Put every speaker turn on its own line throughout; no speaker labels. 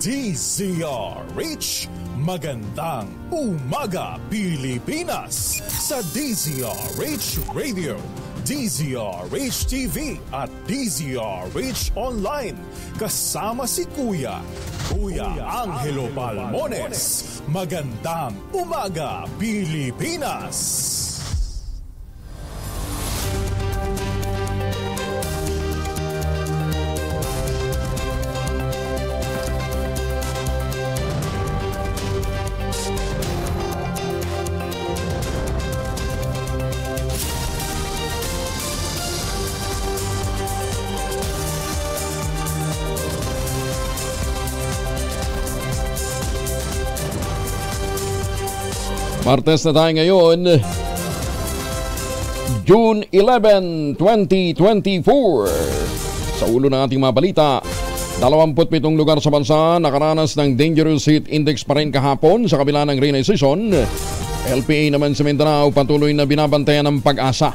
DZRH, magandang umaga Pilipinas sa DZRH Radio, DZRH TV at DZRH Online. Kasama si Kuya Angelo Palmones. Magandang umaga Pilipinas.
Martes na tayo ngayon, June 11, 2024. Sa ulo ng ating mga balita, 27 lugar sa bansa nakaranas ng Dangerous Heat Index pa rin kahapon sa kabila ng rainy season. LPA naman sa Mindanao patuloy na binabantayan ng pag-asa.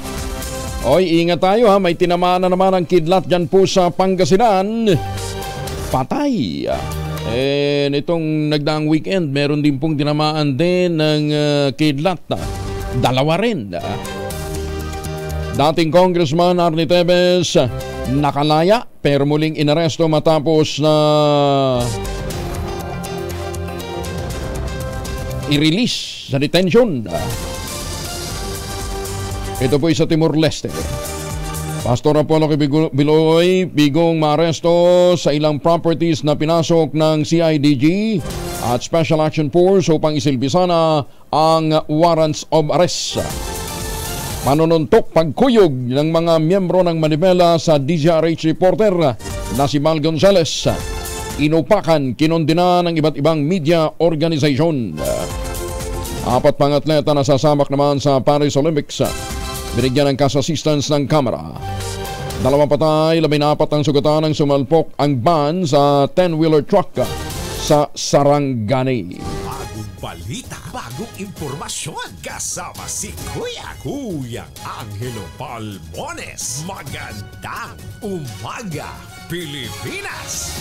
Oy, ingat tayo ha, may tinamaan na naman ang kidlat dyan po sa Pangasinan. Patay. Nitong nagdaang weekend, meron din pong tinamaan din ng kidlat. Dalawa rin. Dating Congressman Arnie Tevez nakalaya pero muling inaresto matapos na i-release sa detention. Ito po sa Timor-Leste. Pastor Apollo Biloy, bigong maaresto sa ilang properties na pinasok ng CIDG at Special Action Force upang isilbi sana ang warrants of arrest. Manununtok pagkuyog ng mga miyembro ng Manibela sa DZRH reporter na si Mal Gonzales. Inupakan, kinondena ng iba't ibang media organization. 4 pang atleta na sasamak naman sa Paris Olympics. Binigyan ng cash assistance ng Kamara. 2 patay, 14 ang sugatan ng sumalpok ang van sa 10-wheeler truck sa Sarangani.
Bagong balita, bagong impormasyon. Kasama si Kuya Angelo Palmones. Magandang umaga Pilipinas.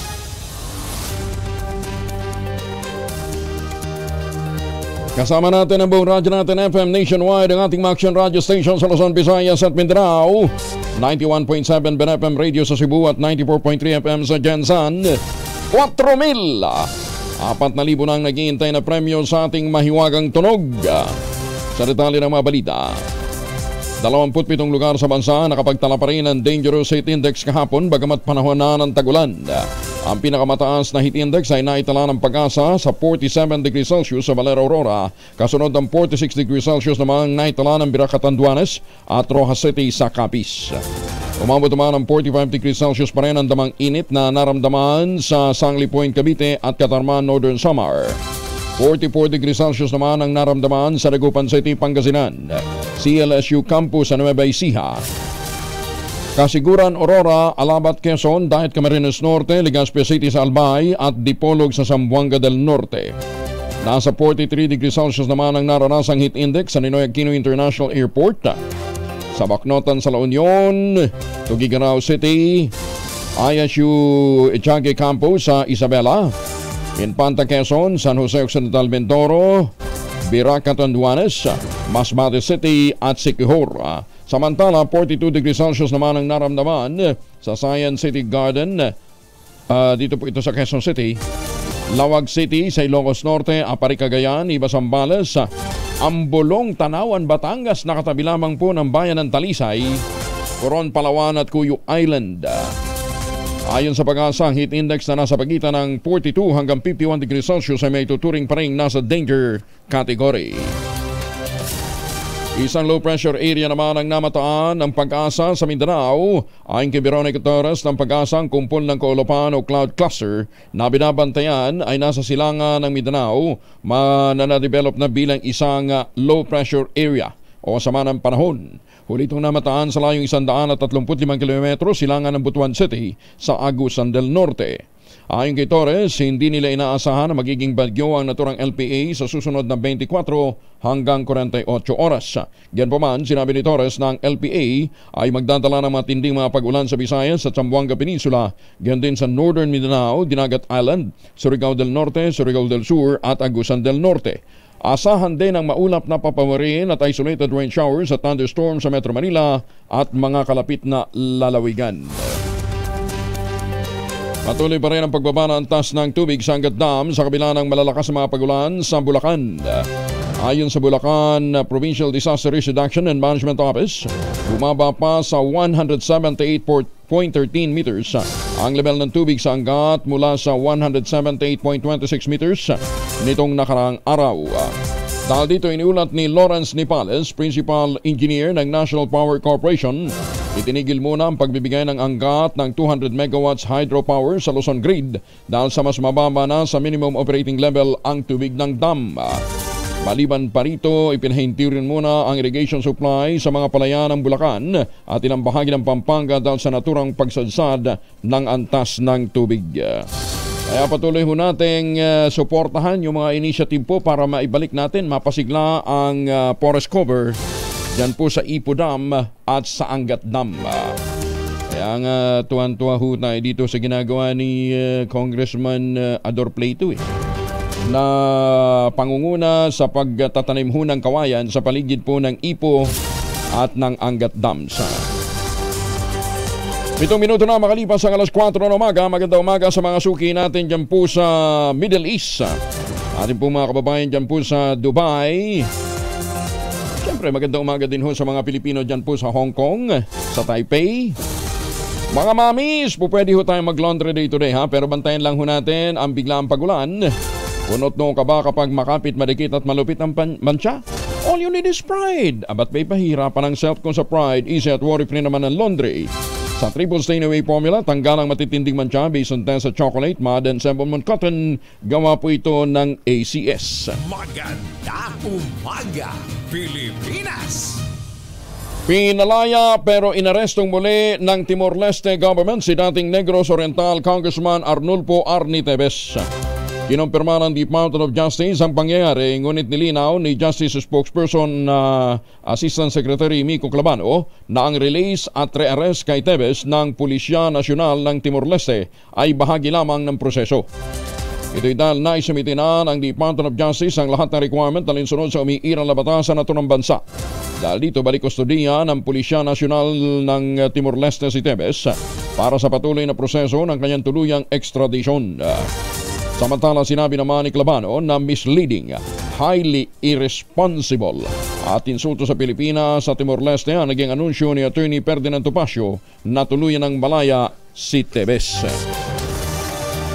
Kasama natin ang buong radyo natin FM nationwide, ang ating Action Radio Station sa Luzon, Visayas at Mindanao. 91.7 BNFM Radio sa Cebu at 94.3 FM sa Jensan. 4,000. 4,000 nang naghihintay na premyo sa ating mahiwagang tunog. Sa detalye ng mga balita, 27 lugar sa bansa nakapagtala pa rin ang Dangerous Heat Index kahapon bagamat panahon na ng tagulan. Ang pinakamataas na heat index ay naitala ng Pag-asa sa 47 degrees Celsius sa Valera Aurora. Kasunod ng 46 degrees Celsius naman naitala ng Birac Catanduanes at Rojas City sa Capiz. Umabot naman ng 45 degrees Celsius pa rin ang damang init na naramdaman sa Sangli Point, Cavite at Catarman, Northern Samar. 44 degrees Celsius naman ang naramdaman sa Dagupan City, Pangasinan. CLSU Campus sa Nueva Ecija. Kasiguran, Aurora, Alabat, Quezon, Daet, Camarines Norte, Legazpi City sa Albay at Dipolog sa Zamboanga del Norte. Nasa 43 degrees Celsius naman ang naranasang heat index sa Ninoy Aquino International Airport. Sa Bacnotan sa La Union, Tuguegarao City, ISU Echage Campus sa Isabela, Infanta, Quezon, San Jose Occidental, Mindoro, Birac, Catanduanes, Masbate City at Siquijor. Samantala, 42 degrees Celsius naman ang naramdaman sa Science City Garden. Dito po ito sa Quezon City. Lawag City sa Ilocos Norte, Apari, Cagayan, Iba, Zambales, Ambolong, Tanawan, Batangas, nakatabi lamang po ng bayan ng Talisay, Coron, Palawan at Cuyo Island. Ayon sa Pag-asa, ang heat index na nasa pagitan ng 42 hanggang 51 degrees Celsius ay may tuturing pa rin nasa danger category. Isang low pressure area naman ang namataan ng Pag-asa sa Mindanao. Ayon kay Veronica Torres ng Pag-asa, ang kumpol ng Coolopan o Cloud Cluster na binabantayan ay nasa silangan ng Mindanao, na-develop na bilang isang low pressure area o sama ng panahon. Huli itong namataan sa layong 135 km silangan ng Butuan City sa Agusan del Norte. Ayon kay Torres, hindi nila inaasahan na magiging bagyo ang naturang LPA sa susunod na 24 hanggang 48 oras. Ganpaman, sinabi ni Torres na ang LPA ay magdadala ng matinding mga pag-ulan sa Visayas at Zamboanga Peninsula, ganyan din sa Northern Mindanao, Dinagat Island, Surigao del Norte, Surigao del Sur at Agusan del Norte. Asahan din ang maulap na papawarin at isolated rain showers at thunderstorms sa Metro Manila at mga kalapit na lalawigan. Patuloy pa rin ang pagbaba ng antas ng tubig sa Angat Dam sa kabila ng malalakas na mga pagulan sa Bulacan. Ayon sa Bulacan Provincial Disaster Risk Reduction and Management Office, bumaba pa sa 178.13 meters ang level ng tubig sa Angat mula sa 178.26 meters nitong nakaraang araw. Dahil dito iniulat ni Lawrence Nipales, Principal Engineer ng National Power Corporation, itinigil muna ang pagbibigay ng Angat ng 200 megawatts hydropower sa Luzon Grid dahil sa mas mababa na sa minimum operating level ang tubig ng dam. Maliban pa rito, ipinahinti rin muna ang irrigation supply sa mga palayan ng Bulacan at ilang bahagi ng Pampanga dahil sa naturang pagsadsad ng antas ng tubig. Kaya patuloy ho nating suportahan yung mga initiative po para maibalik natin, mapasigla ang forest cover dyan po sa Ipo Dam at sa Angat Dam. Kaya nga tuwan-tuwa ho tayo dito sa ginagawa ni Congressman Ador Plato na pangunguna sa pagtatanim ho ng kawayan sa paligid po ng Ipo at ng Angat Dams. 7 minuto na makalipas ang alas 4 ng umaga. Magandang umaga sa mga suki natin dyan po sa Middle East. Ating po mga kababayan dyan po sa Dubai. Siyempre magandang umaga din ho sa mga Pilipino dyan po sa Hong Kong, sa Taipei. Mga mamis, po pwede ho tayong mag-laundry day today ha. Pero bantayan lang ho natin ang biglaang pagulan. Punot no ka ba kapag makapit, madikit at malupit ang mancha? All you need is Pride. Abat may pahirapan ang self kung sa Pride, easy at worry-free naman ang laundry. Sa Triple Stain Away Formula, tanggal ang matitinding mancha based on test sa chocolate, mud, and Sembonmon Cotton. Gawa po ito ng ACS.
Magandang umaga, Pilipinas!
Pinalaya pero inarestong muli ng Timor-Leste government si dating Negros Oriental Congressman Arnulfo Arnie Teves. Kinumpirma ng Department of Justice ang pangyayari, ngunit nilinaw ni Justice Spokesperson Assistant Secretary Miko Clabano na ang release at re-arrest kay Teves ng Pulisya Nasyonal ng Timor-Leste ay bahagi lamang ng proseso. Ito'y dahil naisumite na ng Department of Justice ang lahat ng requirement na linsunod sa umiirang na batasan na ito ng bansa. Dahil dito balik kustodiya ng Pulisya Nasyonal ng Timor-Leste si Teves para sa patuloy na proseso ng kanyang tuluyang extradition. Samantala sinabi naman ni Clabano na misleading, highly irresponsible at insulto sa Pilipinas sa Timor-Leste ang naging anunsyo ni Attorney Ferdinand Topacio na tuluyan ng malaya si Teves.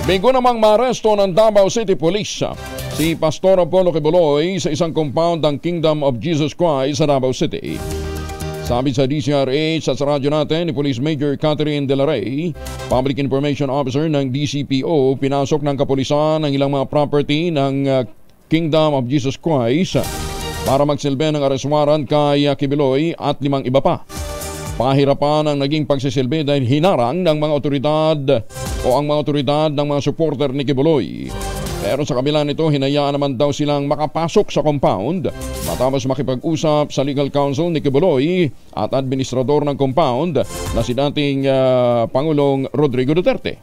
Bigo namang maaresto ng Davao City Police si Pastor Apollo Kibuloy sa isang compound ng Kingdom of Jesus Christ sa Davao City. Sabi sa DCRH at sa radyo natin ni Police Major Catherine De La Rey, Public Information Officer ng DCPO, pinasok ng kapulisan ang ilang mga property ng Kingdom of Jesus Christ para magsilbi ng arrest warrant kay Kibuloy at 5 iba pa. Pahirapan ang naging pagsisilbi dahil hinarang ng mga otoridad o ang mga otoridad ng mga supporter ni Kibuloy. Pero sa kabila nito, hinayaan naman daw silang makapasok sa compound matapos makipag-usap sa legal counsel ni Kibuloy at administrador ng compound na si dating Pangulong Rodrigo Duterte.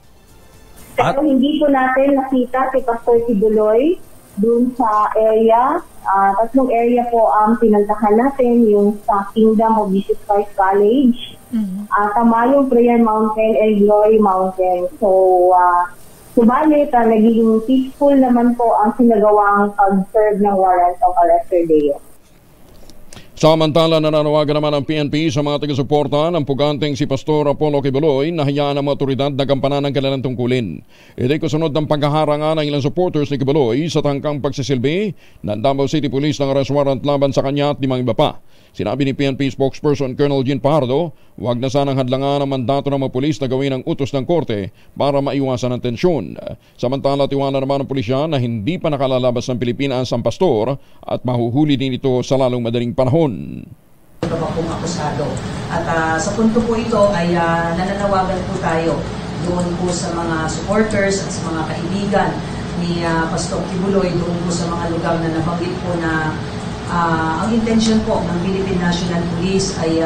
Pero hindi po natin nakita si Pastor Kibuloy dun sa area. Tatlong area po ang pinuntahan natin, yung sa Kingdom of Jesus Christ College, Tamayong Prayer Mountain, and Glory Mountain. Subalit, naging peaceful naman po ang sinagawang pag-serve ng warrant of arrest day.
Samantala, nananawagan naman ang PNP sa mga taga-suporta ng puganteng si Pastor Apollo Kibuloy na hayaan ang mga otoridad na gampanan ng kanilang tungkulin. Ito'y kasunod ng paghaharangan ng ilang supporters ni Kibuloy sa tangkang pagsisilbi ng Davao City Police ng arrest warrant laban sa kanya at 5 iba pa. Sinabi ni PNP spokesperson Colonel Jean Pardo, huwag na sanang hadlangan ang mandato ng mga pulis na gawin ang utos ng korte para maiwasan ang tensyon. Samantala, tiwala naman ng pulisya na hindi pa nakalalabas ng Pilipinas ang pastor at mahuhuli din ito sa lalong madaling panahon.
Pong akusado. At sa punto po ito ay nananawagan po tayo doon po sa mga supporters at sa mga kaibigan ni Pastor Kibuloy doon po sa mga lugar na nabanggit po na ang intention po ng Philippine National Police ay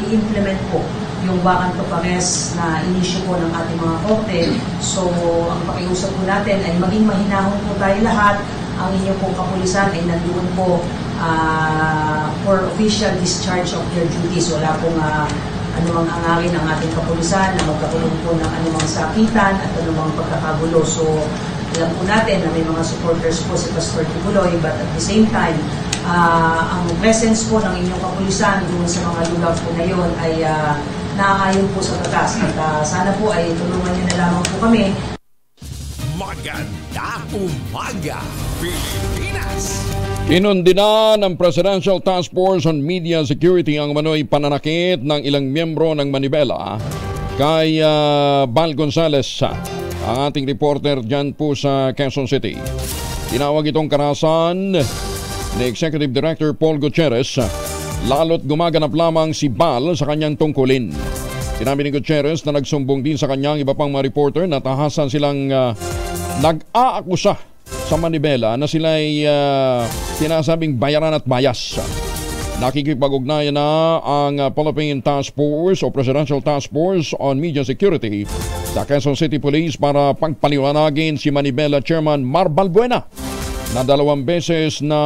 i-implement po yung warrant of arrest na inisyu po ng ating mga korte. So, ang pakiusap po natin ay maging mahinahon po tayo lahat. Ang inyong pong kapulisan ay nandoon po for official discharge of their duties. Wala pong anumang angarin ng ating kapulisan na magkakulong po ng anumang sakitan at anumang pagkakagulo. So, alam po natin na may mga supporters po si Pastor Kibuloy, but at the same time, ang presence po ng inyong kapulisan doon sa mga lugar po na yun ay naaayon po sa batas. At sana po ay tulungan niyo na lamang po kami.
Maganda umaga, Pilipinas!
Inundina ng Presidential Task Force on Media Security ang manoy pananakit ng ilang miyembro ng Manibela kay Val Gonzales, ang ating reporter dyan po sa Quezon City. Tinawag itong karahasan ni Executive Director Paul Gutierrez, lalo't gumaganap lamang si Val sa kanyang tungkulin. Sinabi ni Gutierrez na nagsumbong din sa kanyang iba pang mga reporter na tahasan silang nag-aakusa sa Manibela na sila'y sinasabing bayaran at bias. Nakikipag-ugnayan na ang Philippine Task Force o Presidential Task Force on Media Security sa Quezon City Police para pagpaliwanagin si Manibela Chairman Mar Balbuena na dalawang beses na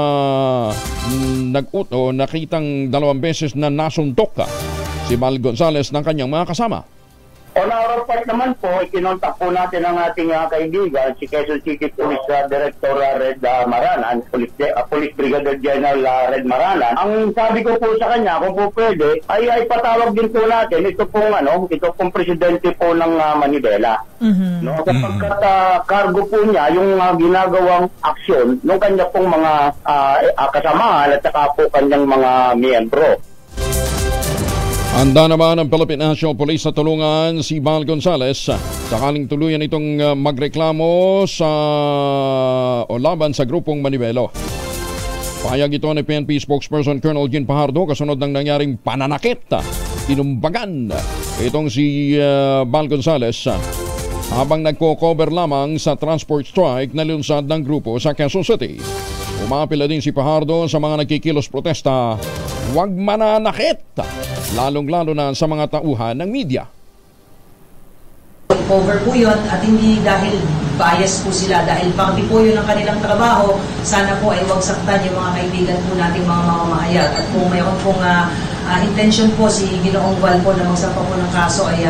nakitang dalawang beses na nasuntok si Val Gonzales ng kanyang mga kasama.
On our part naman po, ikinontak po natin ang ating kaibigan, si Quezon City Police Director Red Maranan, Police Brigadier General Red Maranan. Ang sabi ko po sa kanya, kung po pwede, ay patawag din po natin ito pong presidente po ng Manibela. No, kapagkat cargo po niya yung ginagawang aksyon ng kanya pong mga kasamahan at saka po kanyang mga miyembro.
Handa naman ang Philippine National Police sa tulungan si Val Gonzales sakaling tuluyan itong magreklamo laban sa grupong Manibela. Pahayag ito ni PNP spokesperson Colonel Jean Pajardo kasunod ng nangyaring pananakit. Inumbagan itong si Val Gonzales habang nagko-cover lamang sa transport strike na lunsad ng grupo sa Quezon City. Umapila din si Pajardo sa mga nagkikilos protesta, huwag mananakit, lalong-lalo na sa mga tauhan ng media.
Cover po yun at hindi dahil bias po sila, dahil parte po yun ang kanilang trabaho. Sana po ay huwag saktan yung mga kaibigan po nating mga mamamahayag. At kung mayroon pong intention po si Ginoong Val po na magsampa po ng kaso ay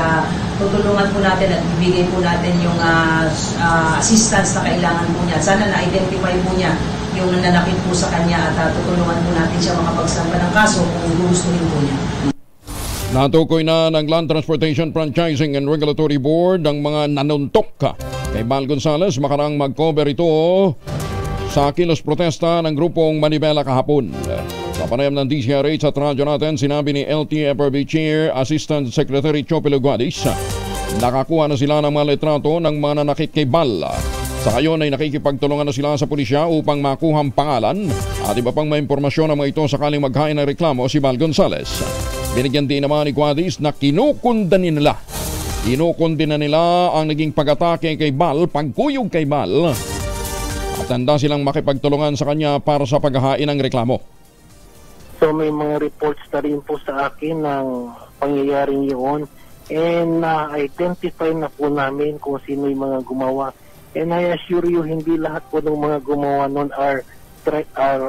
tutulungan po natin at bibigay po natin yung assistance na kailangan po niya. Sana na-identify po niya yung nanakit po sa kanya at tutulungan po natin siya makapagsampa ng kaso kung gustuhin po niya.
Natukoy na ng Land Transportation Franchising and Regulatory Board ang mga nanuntok kay Val Gonzales makarang mag-cover ito sa kilos protesta ng grupong Manibela kahapon. Sa panayam ng DCRH at radyo natin, sinabi ni LTFRB Chair Assistant Secretary Chopilo Guadis, nakakuha na sila ng mga litrato ng mga nanakit kay Val. Sa ngayon ay nakikipagtulungan na sila sa pulisya upang makuhang pangalan at iba pang may impormasyon ng mga ito sakaling maghain ng reklamo si Val Gonzales. Binigyan din naman ni Guadis na kinukundin nila ang naging pag-atake kay Val, pagkuyog kay Val, at handa silang makipagtulungan sa kanya para sa paghahain ng reklamo.
So may mga reports na rin po sa akin ng pangyayaring yun, and na-identify na po namin kung sino yung mga gumawa. And I assure you, hindi lahat po ng mga gumawa nun are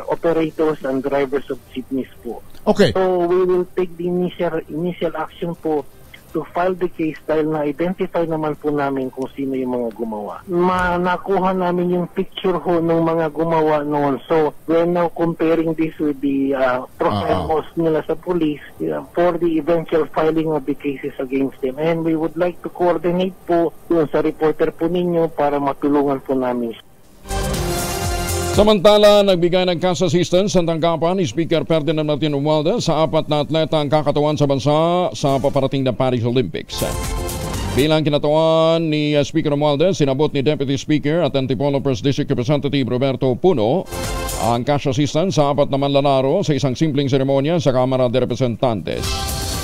operators and drivers of jeepneys po.
Okay.
So we will take the initial action po to file the case dahil na-identify naman po namin kung sino yung mga gumawa. Nakuha namin yung picture ho ng mga gumawa noon. So we're now comparing this with the profiles nila sa police for the eventual filing of the cases against them. And we would like to coordinate po yung sa reporter po ninyo para matulungan po namin.
Samantala, nagbigay ng cash assistance ang tanggapan ni Speaker Ferdinand Martin Romualdez sa 4 na atleta ang kakatawan sa bansa sa paparating na Paris Olympics. Bilang kinatawan ni Speaker Romualdez, sinabot ni Deputy Speaker at Antipolo First District Representative Roberto Puno ang cash assistance sa 4 na manlalaro sa isang simpleng seremonya sa Kamara de Representantes.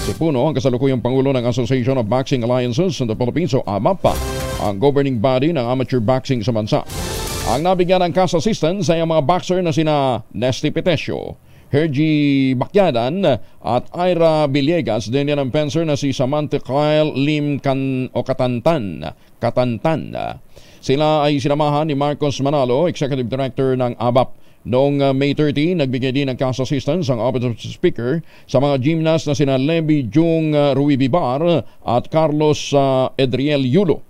Si Puno ang kasalukuyang Pangulo ng Association of Boxing Alliances in the Philippines o AMAPA, ang governing body ng amateur boxing sa bansa. Ang nabigyan ng cash assistance ay ang mga boxer na sina Nesty Petesio, Hergy Bacyadan at Ira Villegas, din yan ang fencer na si Samantha Kyle Lim Katantan. Sila ay sinamahan ni Marcos Manalo, Executive Director ng ABAP. Noong May 30, nagbigay din ng cash assistance ang Office of the Speaker sa mga gymnast na sina Levi Jung Rui Bibar at Carlos Edriel Yulo.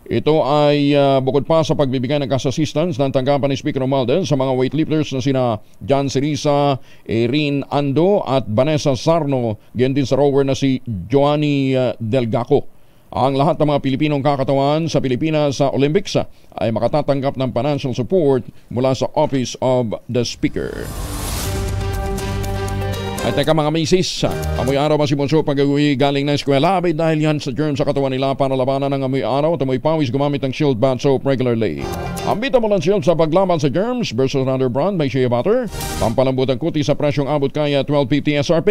Ito ay bukod pa sa pagbibigay ng cash assistance ng tanggapan ni Speaker Romualdez sa mga weightlifters na sina John Sirisa, Erin Ando at Vanessa Sarno, ganyan din sa rower na si Joanny Delgaco. Ang lahat ng mga Pilipinong kakatawan sa Pilipinas sa Olympics ay makatatanggap ng financial support mula sa Office of the Speaker. Ay teka mga misis, amoy araw masibonso pag-uwi galing na eskwela abay dahil yan sa germ sa katawan nila para labanan ng amoy araw at amoy pawis gumamit ng Shield Bath Soap regularly. Ambita mo lang Shield sa paglaban sa germs versus another brand may shea butter, pampalambot ang kuti sa presyong abot kaya 12.50 SRP.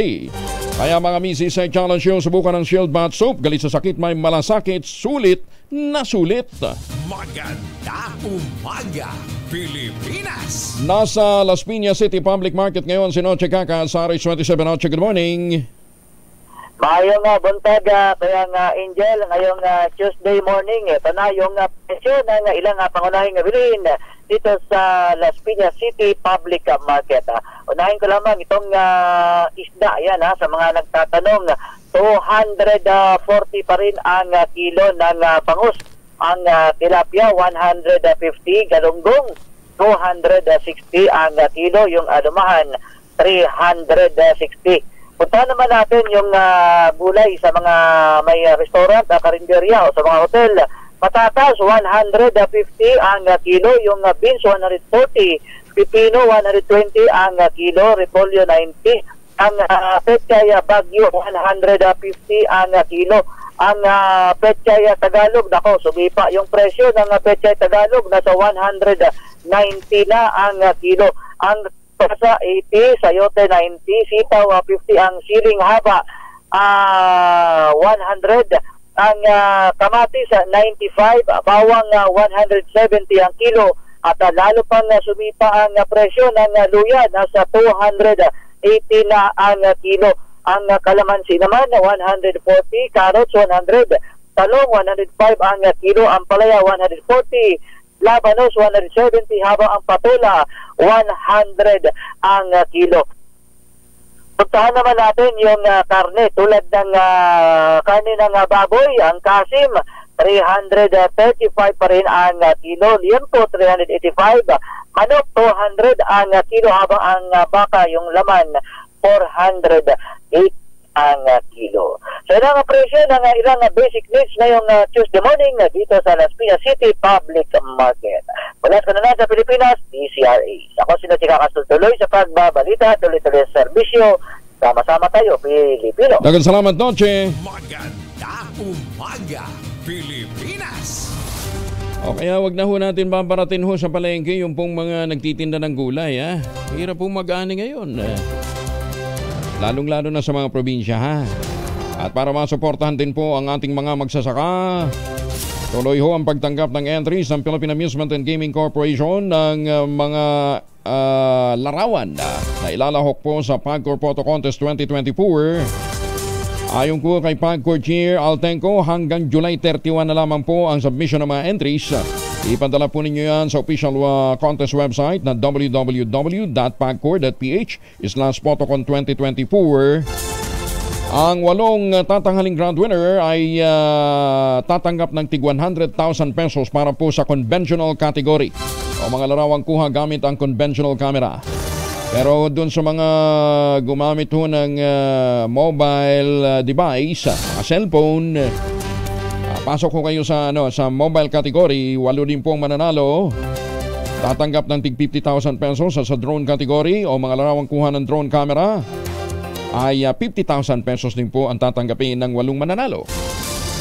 Kaya mga misis ay challenge yung subukan ng Shield Bath Soap, galit sa sakit may malasakit, sulit na sulit.
Maganda umaga, Pilipinas!
Nasa Las Piñas City Public Market ngayon si Noche Kaka sa RH27. Noche, good morning.
Maayong buntag, kaya Angel, ngayong Tuesday morning, ito na yung presyo ng ilang pangunahing bilhin dito sa Las Piñas City Public Market. Unahin ko lamang itong isda, yan sa mga nagtatanong, 240 pa rin ang kilo ng pangus. Ang tilapia, 150, galunggong, 260 ang kilo, yung alumahan, 360. Punta naman natin yung gulay sa mga may restaurant, karinderya o sa mga hotel. Patatas, 150 ang kilo, yung beans, 140, pipino, 120 ang kilo, repolyo, 90, ang pechay bagyo, 150 ang kilo. Ang pechay Tagalog, nako, sumipa yung presyo ng pechay Tagalog, nasa 190 na ang kilo. Ang sa 80, sayote 90, sitaw 50, ang siling haba 100, ang kamatis 95, bawang 170 ang kilo, at lalo pang sumipa ang presyo ng luya, nasa 280 na ang kilo. Ang kalamansi naman 140, carrots 100, talong 105 ang kilo, ang palaya 140, labanos 170, habang ang patola 100 ang kilo. Puntahan naman natin yung karne tulad ng karne ng baboy, ang kasim 335 pa rin ang kilo, liempo 385, manok 200 ang kilo, habang ang baka yung laman 408 ang kilo. So yun ang presyo ng ilang basic needs ngayong Tuesday morning dito sa Las Piñas City Public Market. Mula sa na sa Pilipinas, DCRA. Ako si Noche tuloy sa pagbabalita, tuloy-tuloy sa serbisyo. Sama-sama tayo, Pilipino.
Dagan salamat, Noche.
Maganda umaga, Pilipinas!
O kaya wag na ho natin babaratin ho sa palengke yung pong mga nagtitinda ng gulay. Hirap po mag-ani ngayon. Lalong-lalo na sa mga probinsya At para masuportahan din po ang ating mga magsasaka, tuloy ho ang pagtanggap ng entries ng Philippine Amusement and Gaming Corporation ng mga larawan na ilalahok po sa PAGCOR Photo Contest 2024. Ayon po kay PAGCOR Chair Altenco, hanggang July 31 na lamang po ang submission ng mga entries. Ipadala po ninyo yan sa official contest website na www.pagcor.ph/photocon 2024. Ang 8 tatanghaling grand winner ay tatanggap ng tig 100,000 pesos para po sa conventional category o mga larawang kuha gamit ang conventional camera. Pero dun sa mga gumamit ho ng mobile device, mga cellphone, pasok ko kayo sa mobile category, 8 din po ang mananalo. Tatanggap ng tig 50,000 pesos sa drone category o mga larawang kuha ng drone camera ay 50,000 pesos din po ang tatanggapin ng 8 mananalo.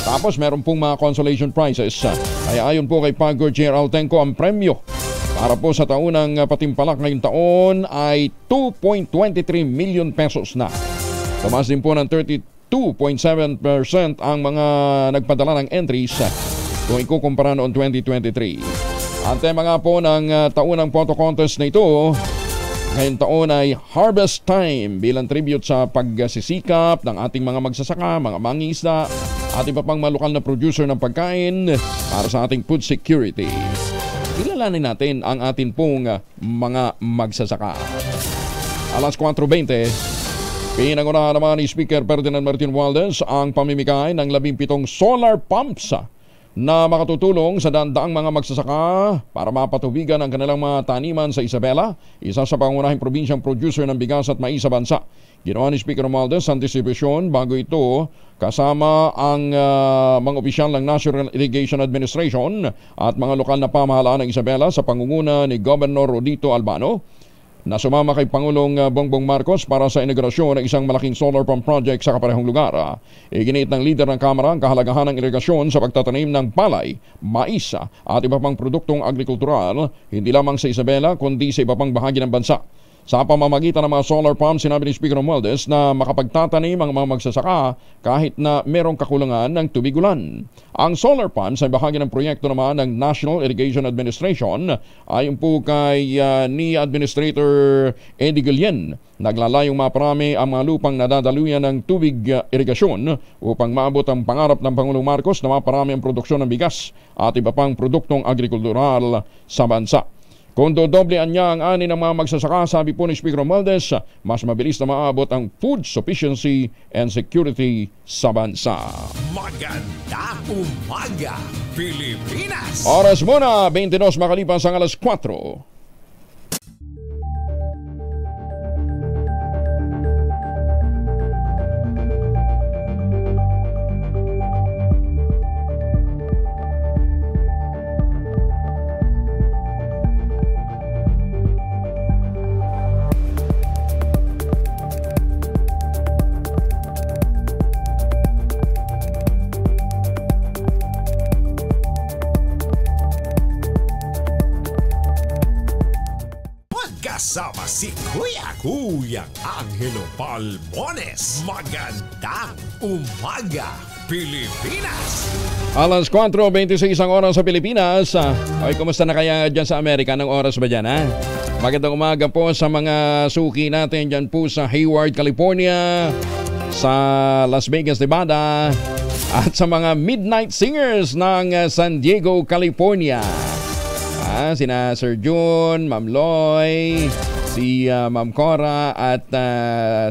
Tapos meron pong mga consolation prizes. Kaya ayon po kay PAGCOR Chair Altenco, ang premyo para po sa taunang patimpalak ngayong taon ay 2.23 million pesos na. Tumaas din po ng 32% 2.7% ang mga nagpadala ng entries kung ikukumpara noong 2023. Ang tema nga po ng taunang photo contest na ito ngayong taon ay Harvest Time bilang tribute sa pagsisikap ng ating mga magsasaka, mga mangingisda at iba pang mga lokal na producer ng pagkain para sa ating food security. Kilalanin natin ang atin pong mga magsasaka. Alas 4:20, pinangunahan naman ni Speaker Ferdinand Martin Romualdez ang pamimigay ng 17 solar pumps na makatutulong sa daang mga magsasaka para mapatubigan ang kanilang mga taniman sa Isabela, isa sa pangunahing probinsyang producer ng bigas at mais sa bansa. Ginawa ni Speaker Romualdez ang distribusyon bago ito kasama ang mga opisyal ng National Irrigation Administration at mga lokal na pamahalaan ng Isabela sa pangunguna ni Governor Rodito Albano na sumama kay Pangulong Bongbong Marcos para sa inaugurasyon ng isang malaking solar pump project sa kaparehong lugar. Iginit ng leader ng Kamara ang kahalagahan ng irigasyon sa pagtatanim ng palay, mais at iba pang produktong agrikultural, hindi lamang sa Isabela kundi sa iba pang bahagi ng bansa. Sa pamamagitan ng mga solar pumps, sinabi ni Speaker Romualdez na makapagtatanim ang mga magsasaka kahit na merong kakulangan ng tubig ulan. Ang solar pumps ay bahagi ng proyekto naman ng National Irrigation Administration ayon po kay ni Administrator Eddie Guillen. Naglalayong maparami ang mga lupang nadadaluyan ng tubig irigasyon upang maabot ang pangarap ng Pangulong Marcos na maparami ang produksyon ng bigas at iba pang produktong agrikultural sa bansa. Kung dodoblean niya ang ani ng mga magsasaka, sabi po ni Speaker Romualdez, mas mabilis na maabot ang food sufficiency and security sa bansa.
Maganda umaga, Pilipinas!
Oras muna, 22 makalipas ang alas 4.
Kasama si Kuya Angelo Palmones. Magandang umaga, Pilipinas!
Alas 4:26 ang oras sa Pilipinas. Ay, kumusta na kaya dyan sa Amerika? Anong oras ba dyan, ha? Magandang umaga po sa mga suki natin dyan po sa Hayward, California, sa Las Vegas, Nevada, at sa mga Midnight Singers ng San Diego, California. Sina Sir June, Ma'am Loy, si Ma'am Cora at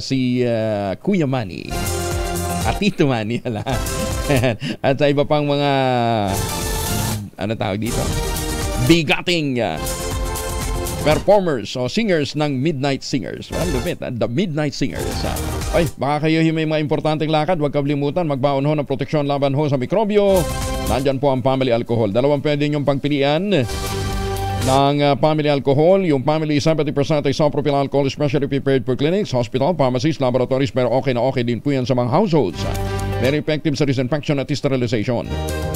si Kuya Manny at Tito Manny. At sa iba pang mga ano tawag dito, bigating performers o singers ng Midnight Singers. Well, the Midnight Singers. Ay, baka kayo may mga importanteng lakad, huwag kalimutan magbaon ho ng proteksyon laban ho sa mikrobyo. Nandyan po ang Family Alcohol. Dalawang pwede niyong pagpilian ng Family Alcohol. Yung Family 70% ay isopropyl alcohol, especially prepared for clinics, hospital, pharmacies, laboratories, pero okay na okay din po yan sa mga households. Very effective sa disinfection at sterilization.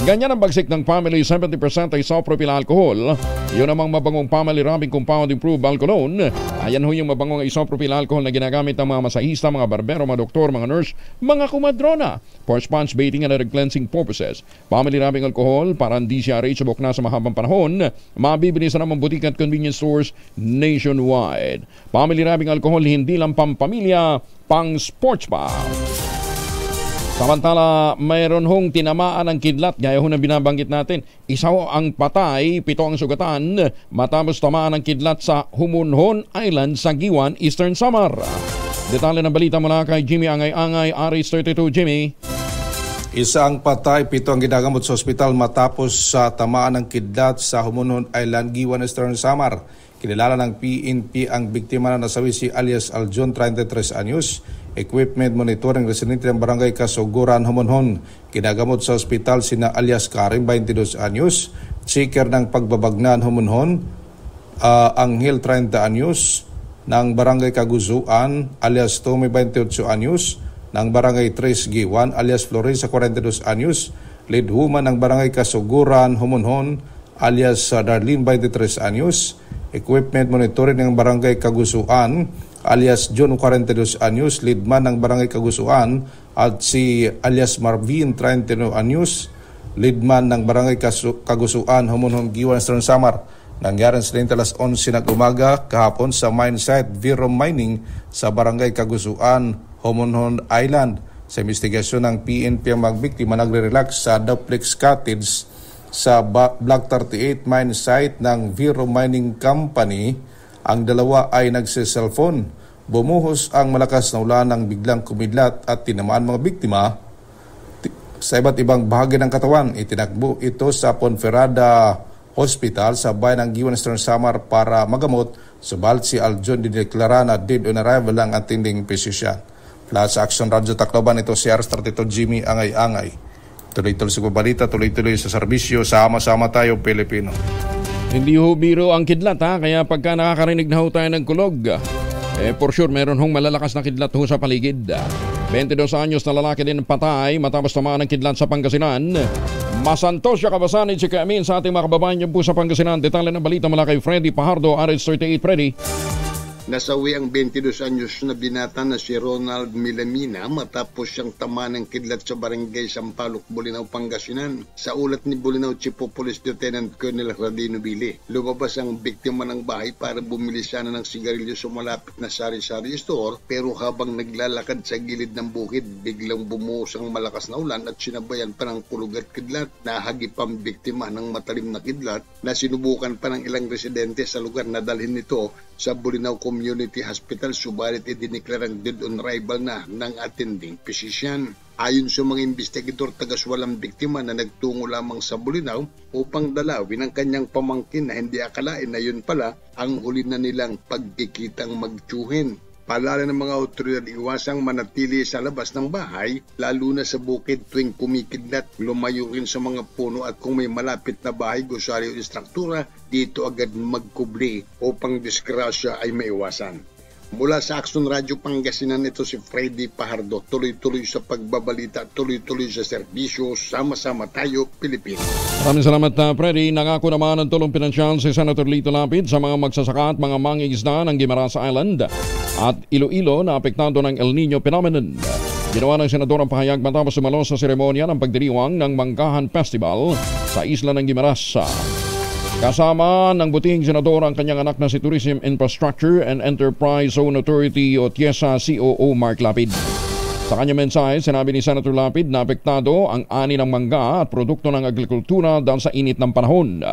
Ganyan ang bagsik ng Family 70% ay isopropyl alcohol. Yun namang mabangong Family Rubbing Compound Improved Alcolone. Ayan ho yung mabangong isopropyl alcohol na ginagamit ng mga masahista, mga barbero, mga doktor, mga nurse, mga kumadrona for sponge bathing and other cleansing purposes. Family Rubbing Alcohol, parang DCRH subok na sa mahabang panahon, mabibili sa namang butik at convenience stores nationwide. Family Rubbing Alcohol, hindi lang pampamilya, pang sports pa. Samantala, mayroon hong tinamaan ng kidlat, gaya ho na binabanggit natin. Isa ho ang patay, 7 ang sugatan, matapos tamaan ng kidlat sa Humunhon Island sa Giwan, Eastern Samar. Detalye ng balita mula kay Jimmy Angay-Angay, Aris 32. Jimmy.
Isa ang patay, 7 ang ginagamot sa ospital matapos sa tamaan ng kidlat sa Humunhon Island, Giwan, Eastern Samar. Kinilala ng PNP ang biktima na nasawi si alias Aljon, 33 anyos. Equipment monitoring residente ng barangay Kasuguran, Humunhon. Kinagamot sa ospital sina alias Karim, 22 anyos. Seeker ng pagbabagnan, Humunhon, Anghel, 30 anyos. Ng barangay Kaguzuan, alias Tommy, 28 anyos. Ng barangay Tres Giwan, alias Flores, 42 anyos. Lead woman ng barangay Kasuguran, Humunhon, alias Darlene, 23 anyos. Equipment monitoring ng barangay Kaguzuan, alias John 42 anyos, leadman ng Barangay Kagusuan, at si alias Marvin 39 anyos, leadman ng Barangay Kagusuan, Homonhon, Giwan, Eastern Samar. Nangyari sa alas 11 ng umaga kahapon sa mine site Vero Mining sa Barangay Kagusuan, Homonhon Island. Sa investigasyon ng PNP ang magbiktima nagre-relax sa duplex cottage sa Block 38 mine site ng Vero Mining Company. Ang dalawa ay nagsiselfone. Bumuhos ang malakas na ulan nang biglang kumidlat at tinamaan mga biktima sa iba't ibang bahagi ng katawan. Itinakbo ito sa Ponferrada Hospital sa bayan ng Giwan, Eastern Samar para magamot. Subalit si Aljon dineklara na dead on arrival ang attending physician. Plus Action Radio Tacloban, ito si R32 Jimmy Angay-Angay. Tuloy-tuloy sa balita, tuloy-tuloy sa serbisyo, sama-sama tayo Pilipino.
Hindi ho biro ang kidlat kaya pagka nakakarinig na ho tayo ng kulog, for sure meron hong malalakas na kidlat ho sa paligid. 22 anyos na lalaki din patay matapos tamaan ng kidlat sa Pangasinan. Masantos siya kabasanid si Kamin sa ating mga kababayan po sa Pangasinan. Detalye ng balita mula kay Freddy Pajardo, RH38. Freddy.
Nasawi ang 22 anyos na binata na si Ronald Milamina matapos siyang tamaan ng kidlat sa barangay Sampaloc, Bolinao, Pangasinan. Sa ulat ni Bolinao Chief of Police Lieutenant Colonel Radino Bili, lumabas ang biktima ng bahay para bumili sana ng sigarilyo sa malapit na sari-sari store, pero habang naglalakad sa gilid ng bukid, biglang bumuhos ang malakas na ulan at sinabayan pa ng kulog at kidlat. Nahagip ang biktima ng matalim na kidlat na sinubukan pa ng ilang residente sa lugar na dalhin nito sa Bolinao Community Hospital, subalit idineklarang dead on arrival na ng attending physician. Ayon sa mga investigador, tagas-walang biktima na nagtungo lamang sa Bolinao upang dalawin ang kanyang pamangkin na hindi akalain na yun pala ang huli na nilang pagkikitang magtsuhin. Paalala ng mga otoridad, iwasang manatili sa labas ng bahay, lalo na sa bukid tuwing kumikidlat. Lumayo rin sa mga puno at kung may malapit na bahay, gusali o istruktura, dito agad magkubli upang disgrasya ay maiwasan. Mula sa Action Radio Pangasinan, ito si Freddy Pajardo. Tuloy-tuloy sa pagbabalita, tuloy-tuloy sa serbisyo, sama-sama tayo, Pilipinas.
Maraming salamat, Freddy. Nangako naman ang tulong pinansyal si Senator Lito Lapid sa mga magsasaka at mga mangingisda ng Guimaras Island at Iloilo na apektado ng El Nino phenomenon. Ginawa ng senador ang pahayag matapos sumalo sa seremonya ng pagdiriwang ng Manggahan Festival sa isla ng Guimaras. Kasama ng butihing senador ang kanyang anak na si Tourism Infrastructure and Enterprise Zone Authority o TIESA COO Mark Lapid. Sa kanyang mensahe, sinabi ni Senator Lapid na apektado ang ani ng mangga at produkto ng agrikultura dahil sa init ng panahon.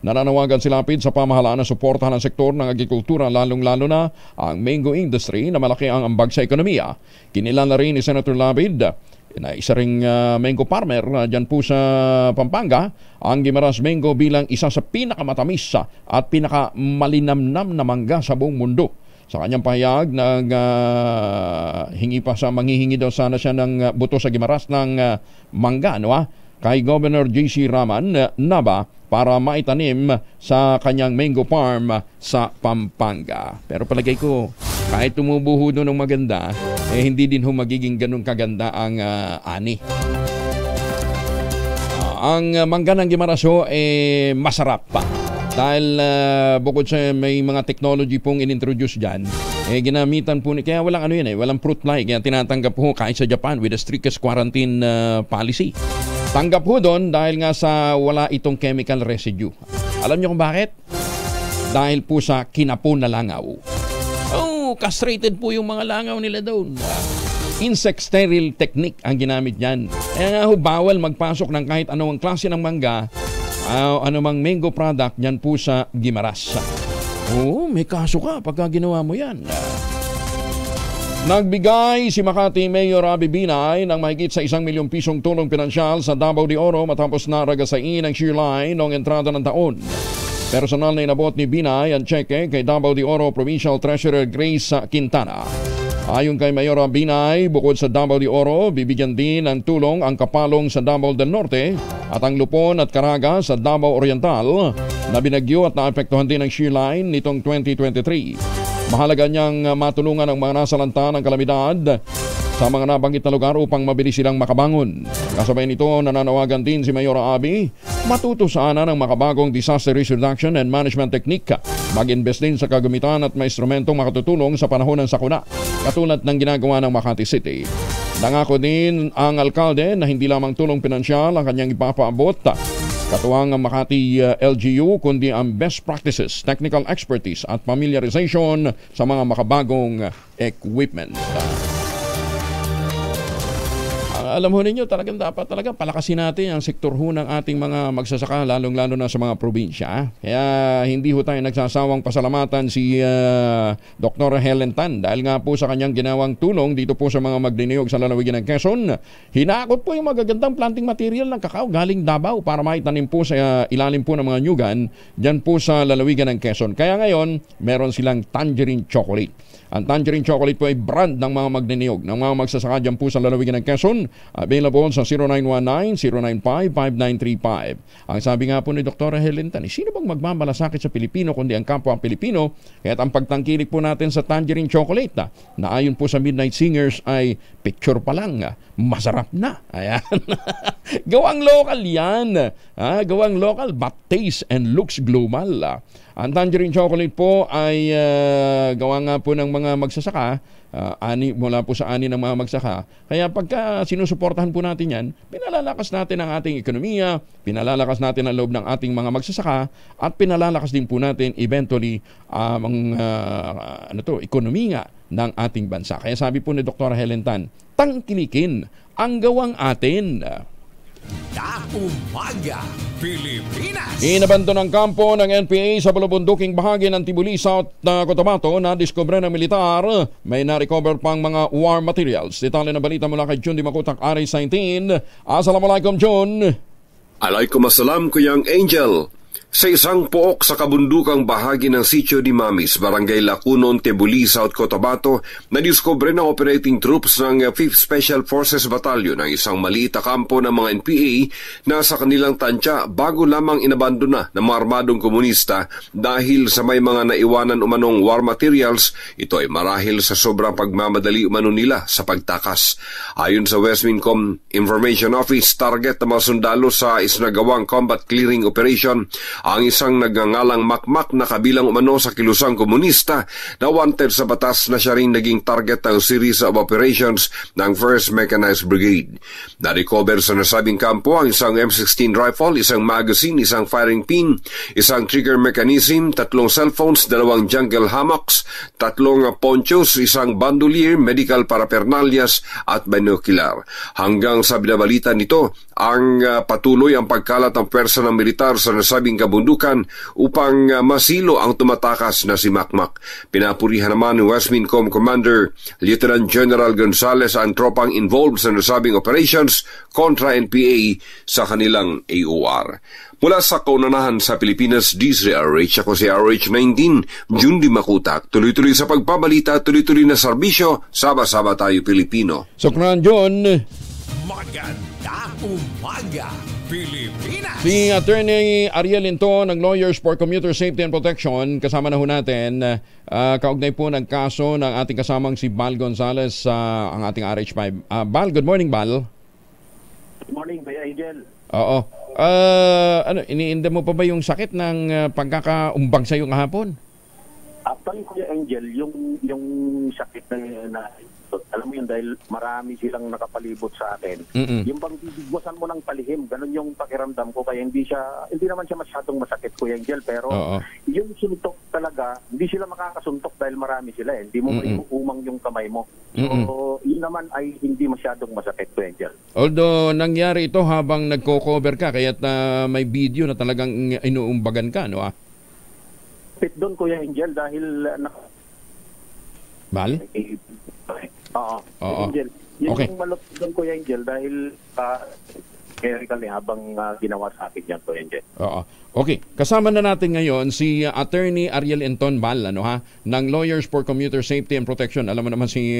Nananawagan si Lapid sa pamahalaan na suportahan ang sektor ng agrikultura, lalong-lalo na ang mango industry na malaki ang ambag sa ekonomiya. Kinilala rin ni Senator Lapid na isa ring mango farmer dyan po sa Pampanga, ang Guimaras Mango bilang isa sa pinakamatamis at pinakamalinamnam na mangga sa buong mundo. Sa kanyang pahayag, manghihingi daw sana siya ng buto sa Guimaras ng mangga kay Governor J.C. Raman Nava para maitanim sa kanyang mango farm sa Pampanga. Pero palagay ko, kahit tumubo ho doon ng maganda, hindi din ho magiging ganun kaganda ang ani. Ang mangga ng Guimaras masarap pa. Dahil bukod sa may mga technology pong inintroduce dyan, ginamitan po kaya walang walang fruit fly. Kaya tinatanggap po kahit sa Japan with the strictest quarantine policy. Tanggap po doon dahil nga sa wala itong chemical residue. Alam niyo kung bakit? Dahil po sa kinapon na langaw. Castrated po yung mga langaw nila doon. Insect sterile technique ang ginamit dyan. Kaya nga bawal magpasok ng kahit anong klase ng mangga, anumang mango product dyan po sa Guimaras. May kaso ka pagka ginawa mo yan. Nagbigay si Makati Mayor Abby Binay ng mahigit sa 1 milyong pisong tulong pinansyal sa Davao de Oro matapos naragasain ang shear line noong entrada ng taon. Personal na inabot ni Binay ang cheque kay Davao de Oro Provincial Treasurer Grace Quintana. Ayon kay Mayor Binay, bukod sa Davao de Oro, bibigyan din ng tulong ang Kapalong sa Davao del Norte at ang Lupon at Caraga sa Davao Oriental na binagyo at naapektuhan din ng shear line nitong 2023. Mahalaga niyang matulungan ang mga nasalanta ng kalamidad sa mga nabanggit na lugar upang mabilis silang makabangon. Kasabay nito, nananawagan din si Mayor Abby Matuto sana ng makabagong disaster risk reduction and management technique. Mag-invest din sa kagamitan at may instrumentong makatutulong sa panahon ng sakuna, katulad ng ginagawa ng Makati City. Nangako din ang alkalde na hindi lamang tulong pinansyal ang kanyang ipapaabot katuwang ang Makati LGU, kundi ang best practices, technical expertise at familiarization sa mga makabagong equipment. Alam ho ninyo, talagang dapat palakasin natin ang sektor ho ng ating mga magsasaka, lalong-lalo na sa mga probinsya. Kaya hindi ho tayo nagsasawang pasalamatan si Dr. Helen Tan dahil nga po sa kanyang ginawang tulong dito po sa mga magniniyog sa lalawigan ng Quezon. Hinakot po yung magagandang planting material ng kakao galing Davao para maitanim po sa ilalim po ng mga nyugan dyan po sa lalawigan ng Quezon. Kaya ngayon, meron silang tangerine chocolate. Ang tangerine chocolate po ay brand ng mga magniniyog, ng mga magsasaka dyan po sa lalawigan ng Quezon. Available sa 0919-095-5935. Ang sabi nga po ni Dr. Helen Tan, sino bang magmamalasakit sa Pilipino kundi ang kapwa ang Pilipino? Kaya't ang pagtangkilik po natin sa tangerine chocolate na ayon po sa Midnight Singers ay picture pa lang, masarap na. Ayan. Gawang local yan. Gawang local but taste and looks global. Ang tangerine chocolate po ay gawa nga po ng mga magsasaka, mula po sa ani ng mga magsaka. Kaya pagka sinusuportahan po natin yan, pinalalakas natin ang ating ekonomiya, pinalalakas natin ang loob ng ating mga magsasaka, at pinalalakas din po natin eventually ang ekonomiya ng ating bansa. Kaya sabi po ni Dr. Helen Tan, tangkilikin ang gawang atin.
Umaga, Pilipinas.
Inabanto ng kampo ng NPA sa bulubunduking bahagi ng Tibuli, South Cotabato na diskubre ng militar. May na-recover pang mga war materials. Detalye na balita mula kay Jun Di Makutak, Aris 19. Assalamualaikum, Jun.
Alaikumassalam, Kuyang Angel. Sa isang pook sa kabundukang bahagi ng Sitio de Mamis, Barangay Lacunon, Tebuli, South Cotabato, nadiskubre ng operating troops ng 5th Special Forces Battalion ang isang maliit na kampo ng mga NPA na sa kanilang tansya bago lamang inabandona ng mga armadong komunista dahil sa may mga naiwanan umanong war materials. Ito ay marahil sa sobrang pagmamadali umano nila sa pagtakas. Ayon sa Westmincom Information Office, target ng mga sundalo sa isinagawang combat clearing operation ang isang nagngangalang Makmak na kabilang umano sa kilusang komunista na wanted sa batas na siya rin naging target ng series of operations ng 1st Mechanized Brigade. Na-recover sa nasabing kampo ang isang M16 rifle, isang magazine, isang firing pin, isang trigger mechanism, 3 cellphones, 2 jungle hammocks, 3 ponchos, isang bandolier, medical paraphernalias at binocular. Hanggang sa binabalita nito, ang patuloy ang pagkalat ng pwersa ng militar sa nasabing kabundukan upang masilo ang tumatakas na si Makmak. Pinapurihan naman ni Westmincom Commander Lieutenant General Gonzales ang tropang involved sa nasabing operations kontra NPA sa kanilang AOR. Mula sa kaunahan sa Pilipinas, DZRH, ako si RH19, Jun Di Makutak. Tuloy-tuloy sa pagbabalita, tuloy-tuloy na serbisyo, sama-sama tayo Pilipino.
Sokran, John.
Magandang umaga, Pilipinas.
Si Attorney Ariel Linton ng Lawyers for Commuter Safety and Protection, kasama na ho natin, kaugnay po ng kaso ng ating kasamang si Bal Gonzales, ang ating RH5. Bal, good morning, Bal.
Good morning, Bay Angel.
Oo. Iniinda mo pa ba yung sakit ng pagkakaumbag sa iyo kahapon?
Actually, Kuya Angel, yung sakit na alam mo yun, dahil marami silang nakapalibot sa atin. Yung bang bibigwasan mo ng palihim, ganun yung pakiramdam ko. Kaya hindi naman siya masyadong masakit, Kuya Angel. Pero yung suntok talaga, hindi sila makakasuntok dahil marami sila. Hindi mo maiuumang yung kamay mo. So, yun naman ay hindi masyadong masakit, Kuya Angel. Although,
nangyari ito habang nagko-cover ka, kaya't may video na talagang inuumbagan ka, no?
Pit doon, Kuya Angel, dahil
Bal?
Oo. Angel. Yun yung malupit doon, Kuya Angel, dahil carically habang ginawa sa akin yan, Kuya Angel.
Oo. Okay. Kasama na natin ngayon si Attorney Ariel Linton Bal, ng Lawyers for Commuter Safety and Protection. Alam mo naman si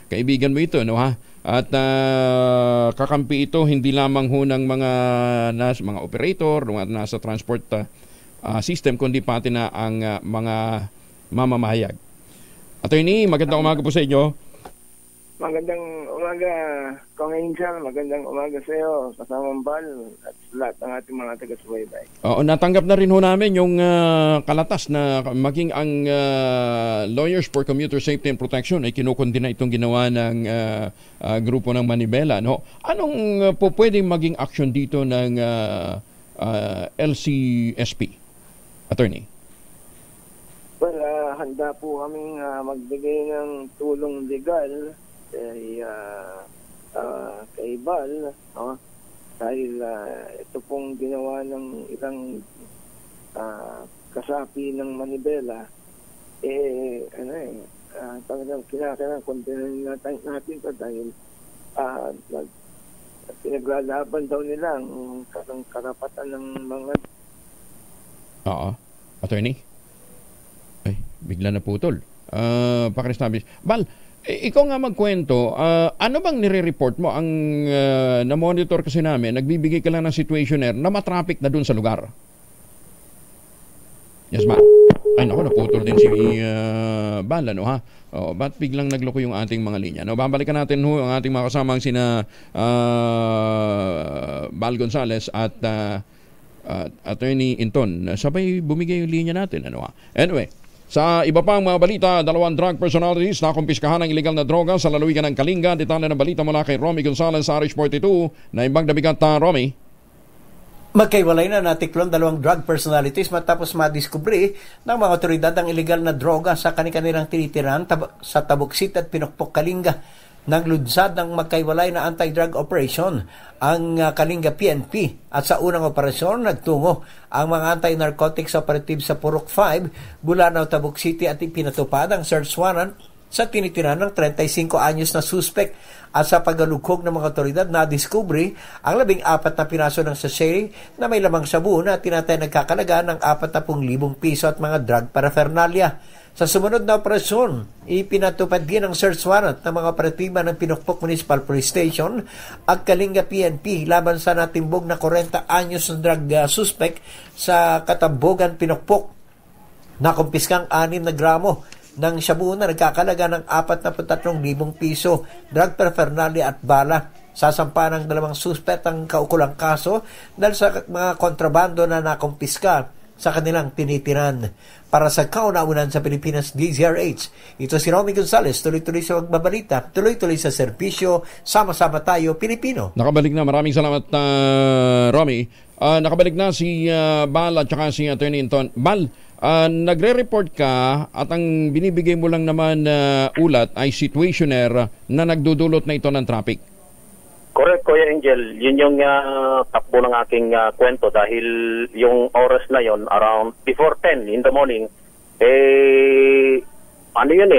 kaibigan mo ito, At kakampi ito hindi lamang ho ng mga operator, nasa transport system, kundi pati na ang mga mamamahayag. Attorney, magandang umaga po sa inyo.
Magandang umaga umaga, Kong Angel. Magandang umaga sa iyo, kasamang Bal, at lahat ng ating mga taga-subaybay.
Oo, natanggap na rin ho namin yung kalatas na maging ang Lawyers for Commuter Safety and Protection ay kinukondina itong ginawa ng grupo ng Manibela. No? Anong po pwedeng maging action dito ng LCSP, Attorney?
Well, handa po kaming magbigay ng tulong legal kay Bal, no? Dahil ito pong ginawa ng ilang kasapi ng Manibela, talagang kinakailangan kontinuhin natin ito dahil pinaglalaban daw nila ang karapatan ng mga...
Oo. Attorney? Ay, bigla na putol. Pakristabis. Bal, ikaw nga magkwento, ano bang nire-report mo? Ang na-monitor kasi namin, nagbibigay ka lang ng situationer na matraffic na dun sa lugar. Yes, ma'am. Ay, naku, naputol din si Bal, ano ha? Ba't biglang nagloko yung ating mga linya? No, babalikan natin ho ang ating mga kasamang sina Bal Gonzales at Attorney Inton. Sabay bumigay yung linya natin, ano ha? Anyway, sa iba pang mga balita, 2 drug personalities na kumpiskahan ng iligal na droga sa lalawigan ng Kalinga. Detalye ng balita mula kay Romy Gonzales sa RH42 na imbang nabigat Romy.
Magkaiwalay na natiklon 2 drug personalities matapos madiskubre ng mga otoridad ang iligal na droga sa kanilang tinitiran sa Tabuksit at Pinukpok, Kalinga. Naglunsad ng magkaiwalay na anti-drug operation ang Kalinga PNP at sa unang operasyon nagtungo ang mga anti-narcotics operatives sa Purok 5, Bulanao, Tabuk City at ipinatupad ang search warrant sa tinitiran ng 35 anyos na suspect at sa paggalughog ng mga otoridad na diskubre ang 14 na piraso ng sachet na may lamang sabu na tinatay nagkakalaga ng 40,000 piso at mga drug paraphernalia. Sa sumunod na operasyon, ipinatupad din ang search warrant ng mga operatiba ng Pinukpok Municipal Police Station at Kalinga PNP laban sa natimbog na 40 anyos na drug suspect sa Katambogan, Pinukpok. Nakumpiskang 6 na gramo ng shabu na nagkakalaga ng 43,000 piso, drug paraphernalia at bala. Sasampa ng 2 suspect ang kaukulang kaso dahil sa mga kontrabando na nakumpiska sa kanilang tinitiran. Para sa kauna-unan sa Pilipinas DZRH, ito si Romy Gonzales, tuloy-tuloy sa magbabalita, tuloy-tuloy sa serbisyo, sama-sama tayo Pilipino.
Nakabalik na, maraming salamat Romy. Nakabalik na si Bal at saka si Attorney Inton. Bal, nagre-report ka at ang binibigay mo lang naman ulat ay situationer na nagdudulot na ito ng traffic.
Correct, Kuya Angel. Yun yung takbo ng aking kwento dahil yung oras na yon around before 10 in the morning, ano yun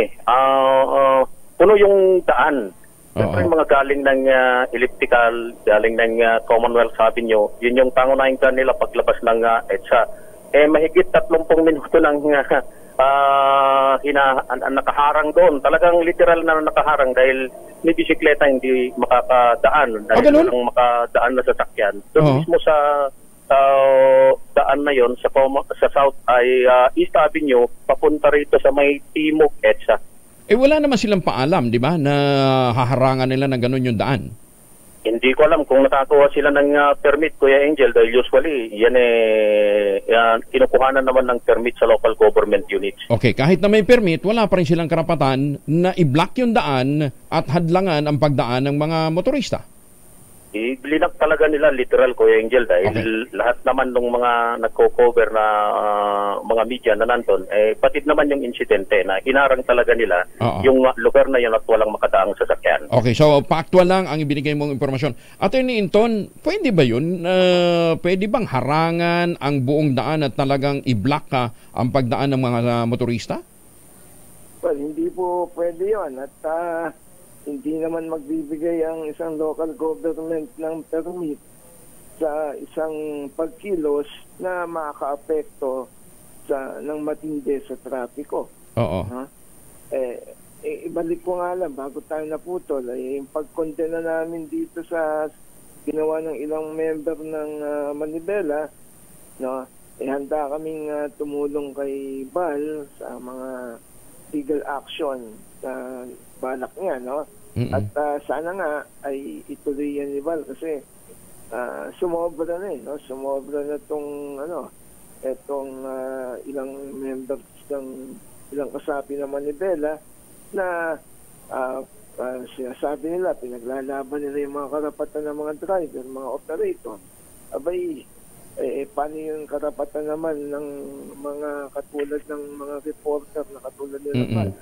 puno yung daan. Siyempre mga galing ng elliptical, galing ng Commonwealth Avenue, yun yung pangunahing daan nila paglabas ng EDSA. Mahigit 30 minuto lang nakaharang doon. Talagang literal na nakaharang dahil may bisikleta hindi makakadaan. Dahil walang makadaan na sasakyan. Doon mismo sa daan na yon sa South ay East Avenue, papunta rito sa may Timog EDSA.
Wala naman silang paalam, di ba, na haharangan nila na ganun yung daan?
Hindi ko alam kung nakakuha sila ng permit, Kuya Angel, dahil usually yan kinukuhanan naman ng permit sa local government units.
Okay, kahit na may permit, wala pa rin silang karapatan na i-block yung daan at hadlangan ang pagdaan ng mga motorista.
Blinak talaga nila literal, Kuya Angel, dahil lahat naman ng mga nagko-cover na mga media na nandun, patid naman yung insidente na hinarang talaga nila yung lugar na yun at walang makadaang sasakyan.
Okay, so factual lang ang ibinigay mong impormasyon. Attorney Inton, pwede ba yun? Pwede bang harangan ang buong daan at talagang i-block ang pagdaan ng mga motorista?
Well, hindi po pwede yun at hindi naman magbibigay ang isang local government ng permit sa isang pagkilos na makaka-apekto ng matindi sa trapiko.
Oo.
Ibalik ko nga lang, bago tayo naputol, yung pagkondena namin dito sa ginawa ng ilang member ng Manibela, no, handa kaming tumulong kay Bal sa mga legal action sa balak niya, no? At sana nga ay ituloy yan ni Val kasi sumobra na no? Sumobra na itong ilang members ng ilang kasapi naman ni Bella na sinasabi nila, pinaglalaban nila yung mga karapatan ng mga driver, mga operator. Abay, paano yung karapatan naman ng mga katulad ng mga reporter na katulad nila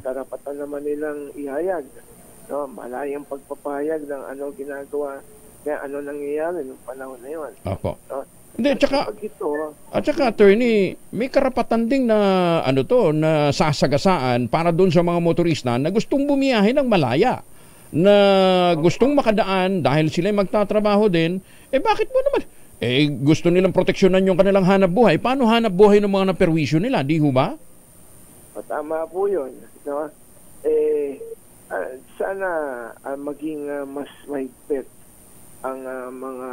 karapatan naman nilang ihayag. No? Malayang pagpapahayag ng ano ginagawa, kaya ano nangyayari ng panahon na yun.
Opo. No? Hindi, at saka attorney, may karapatan ding na na sasagasaan para doon sa mga motorista na gustong bumiyahe ng malaya, na gustong makadaan dahil sila magtatrabaho din. Bakit mo naman? Gusto nilang proteksyonan yung kanilang hanap buhay. Paano hanap buhay ng mga naperwisyo nila? Di ho ba?
Tama po yun. No? Sana maging mas mahigpit ang mga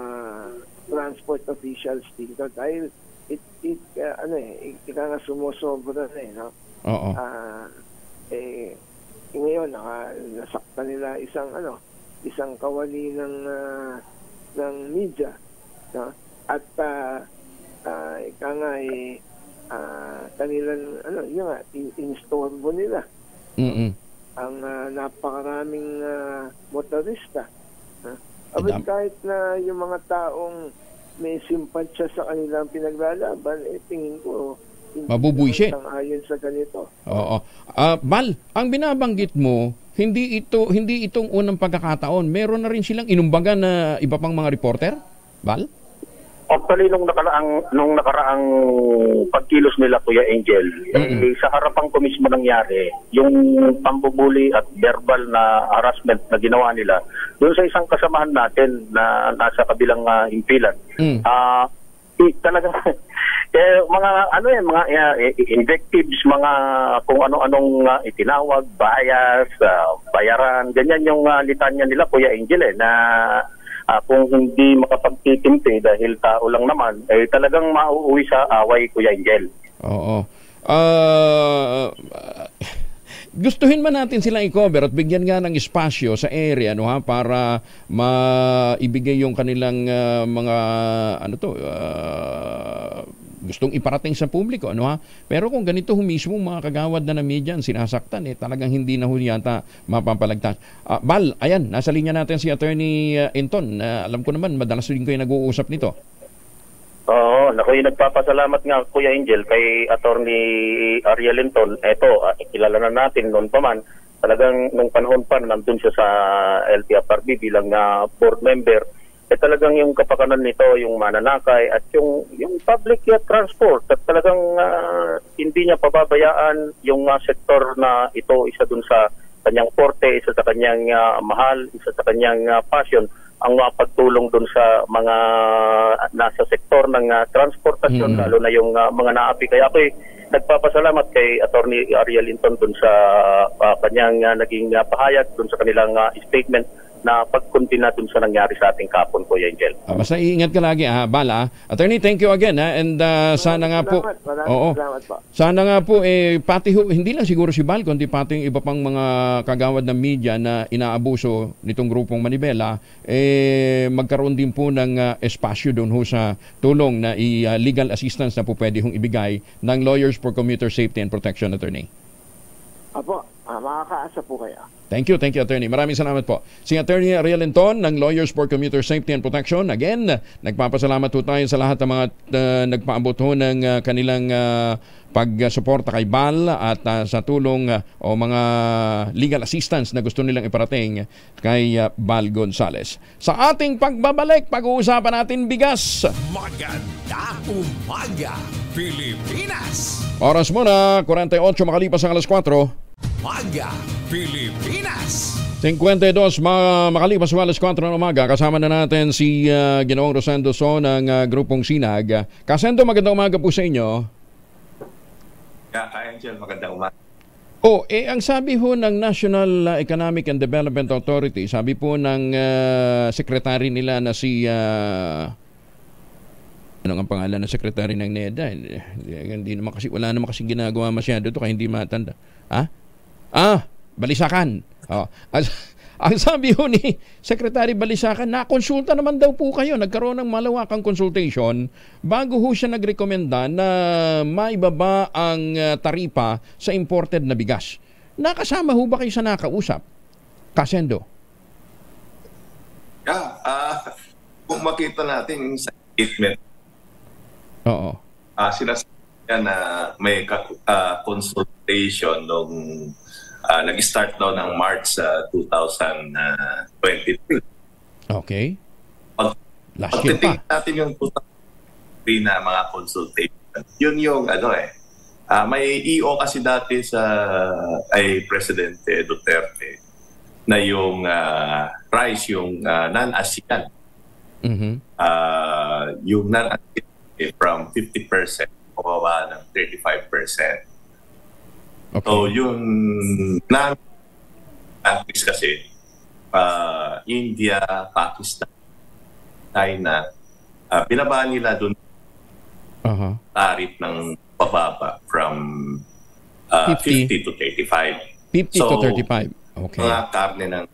transport officials dito dahil ika nga sumusobra na no?
Oo.
Ngayon nasaktan nila isang kawani ng media, no? At ika nga kanilang instorbo nila ang napakaraming motorista. Kahit na yung mga taong may simpatsya sa kanilang pinaglalaban, tingin ko
mabubuisit
ayon sa ganito.
Oo. Bal, ang binabanggit mo, hindi itong unang pagkakataon. Meron na rin silang inumbagan na iba pang mga reporter? Bal?
Actually, nung nakaraang pagkilos nila, Kuya Angel, sa harapan ko mismo nangyari, yung pambubuli at verbal na harassment na ginawa nila, doon sa isang kasamahan natin na nasa kabilang impilan. Talagang mga invectives, mga kung ano-anong itinawag, bias, bayaran, ganyan yung litanya nila, Kuya Angel, na kung hindi makapagtitimpi dahil tao lang naman, talagang mauuwi sa away, Kuya Angel.
Oo. Gustuhin man natin silang i-cover at bigyan nga ng espasyo sa area para maibigay yung kanilang mga gustong iparating sa publiko, Pero kung ganito mismo mga kagawad na media sinasaktan, talagang hindi na yata mapapalagtas. Bal, ayan, nasa linya natin si Attorney Inton. Alam ko naman, madalas rin kayo nag-uusap nito.
Oo, nagpapasalamat nga, Kuya Angel, kay Attorney Ariel Inton. Eto, kilala na natin noon pa man. Talagang nung panahon pa, nandun siya sa LTFRB bilang board member. Talagang yung kapakanan nito, yung mananakay at yung public transport, at talagang hindi niya pababayaan yung sektor na ito, isa dun sa kanyang forte, isa sa kanyang mahal, isa sa kanyang passion, ang pagtulong dun sa mga nasa sektor ng transportasyon, lalo na yung mga naapi. Kaya ako'y nagpapasalamat kay Attorney Ariel Inton dun sa kanyang naging pahayag, dun sa kanilang statement na pagkuntina dun sa nangyari sa ating kapon, Kuya Angel.
Basta iingat ka lagi, Bala. Attorney, thank you again, and sana nga po. Sana nga po, pati hindi lang siguro si Bal, kundi pati yung iba pang mga kagawad ng media na inaabuso nitong grupong Manibela, magkaroon din po ng espasyo doon sa tulong na legal assistance na po pwede hong ibigay ng Lawyers for Commuter Safety and Protection, Attorney.
Apo, makakaasa po kayo.
Thank you, Attorney. Maraming salamat po. Si Attorney Ariel Inton ng Lawyers for Commuter Safety and Protection. Again, nagpapasalamat po tayo sa lahat ng mga nagpaabot ng kanilang pagsuporta kay Bal at sa tulong o mga legal assistance na gusto nilang iparating kay Bal Gonzales. Sa ating pagbabalik, pag-uusapan natin bigas.
Maganda umaga, Pilipinas!
Oras muna, 48 makalipas ang alas 4.
Umaga, Pilipinas!
52 makalipas sa alas 4 ng umaga. Kasama na natin si Ginoong Rosendo So ng Grupong Sinag. Kasendo, magandang umaga po sa inyo.
Angel, magandang umaga.
Ang sabi ho ng National Economic and Development Authority, sabi po ng sekretary nila na si ano ang pangalan ng sekretary ng NEDA? Hindi naman kasi, wala naman kasi ginagawa masyado to kaya hindi matanda. Balisacan. Ang sabi ho ni Secretary Balisacan, nakonsulta naman daw po kayo, nagkaroon ng malawakang consultation bago ho siya nagrekomenda na maibaba ang taripa sa imported na bigas. Nakasama ho ba kayo sa nakausap? Kasendo?
Kung makita natin yung statement, sinasabi na may consultation nung nag-start daw ng March 2023.
Okay. Last year pa.
Pagtitingin natin yung 2023 na mga consultation, yun yung may EO kasi dati ay Presidente Duterte na yung rice, yung non-ASEAN. Yung non-ASEAN from 50% pababa ng 35%. Okay. So yung countries kasi India, Pakistan, China, binaba nila doon tarif ng pababa from 50 to 35.
50 to 35. Okay.
Mga karne ng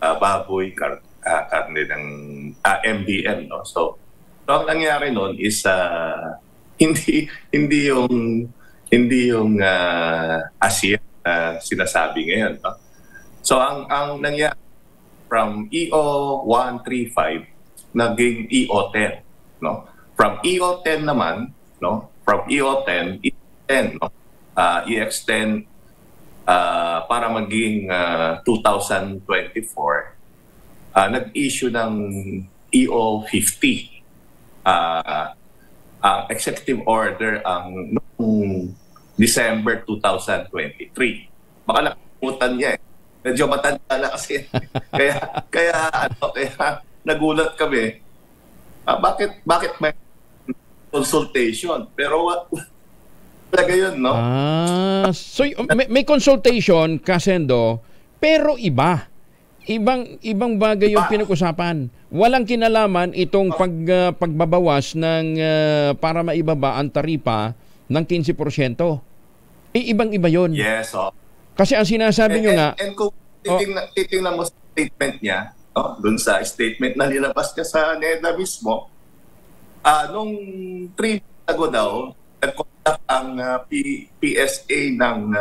baboy, karne ng MBM, no? So ang nangyari noon is hindi yung ASEAN na sinasabi ngayon, no? So ang nangyari from EO 135 naging EO 10, no? From EO 10 naman, no? From EO 10 no? EX10 para maging 2024 nag-issue ng EO 50 executive order ang noong December 2023. Baka nakalimutan niya Medyo matanda na kasi. kaya nagulat kami. Bakit may consultation? Pero talaga yun, no?
So may consultation, Kasendo, pero iba. Ibang bagay yung pinag-usapan. Walang kinalaman itong pagbabawas ng para maibaba ang taripa ng 15%. Ibang-iba yun.
Yes,
Kasi ang sinasabi nyo nga...
And kung titingnan mo sa statement niya, dun sa statement na nilabas niya sa NEDA mismo, nung 3 months ago daw, nag-contact ang PSA ng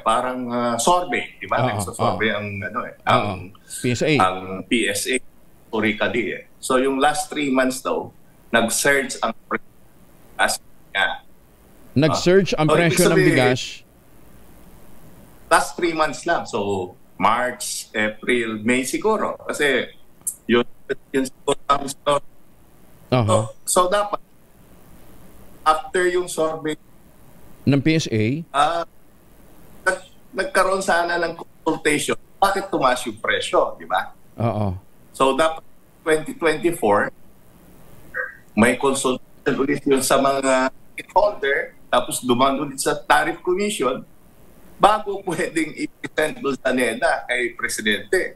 parang survey, di ba? Nagsasurvey ang
PSA.
Ang PSA historically. So yung last 3 months daw, nag-surge ang presyo niya.
Nag-surge ang presyo ng bigas?
Last 3 months lang. So March, April, May siguro. Kasi yun siguro ang story. So dapat after yung survey
ng PSA,
nagkaroon sana ng consultation. Bakit tumaas yung presyo, di ba? So dapat 2024 may consultation ulit yun sa mga stakeholder, tapos dumaan ulit sa Tariff Commission bago pwedeng i-present doon sa NEDA kay Presidente.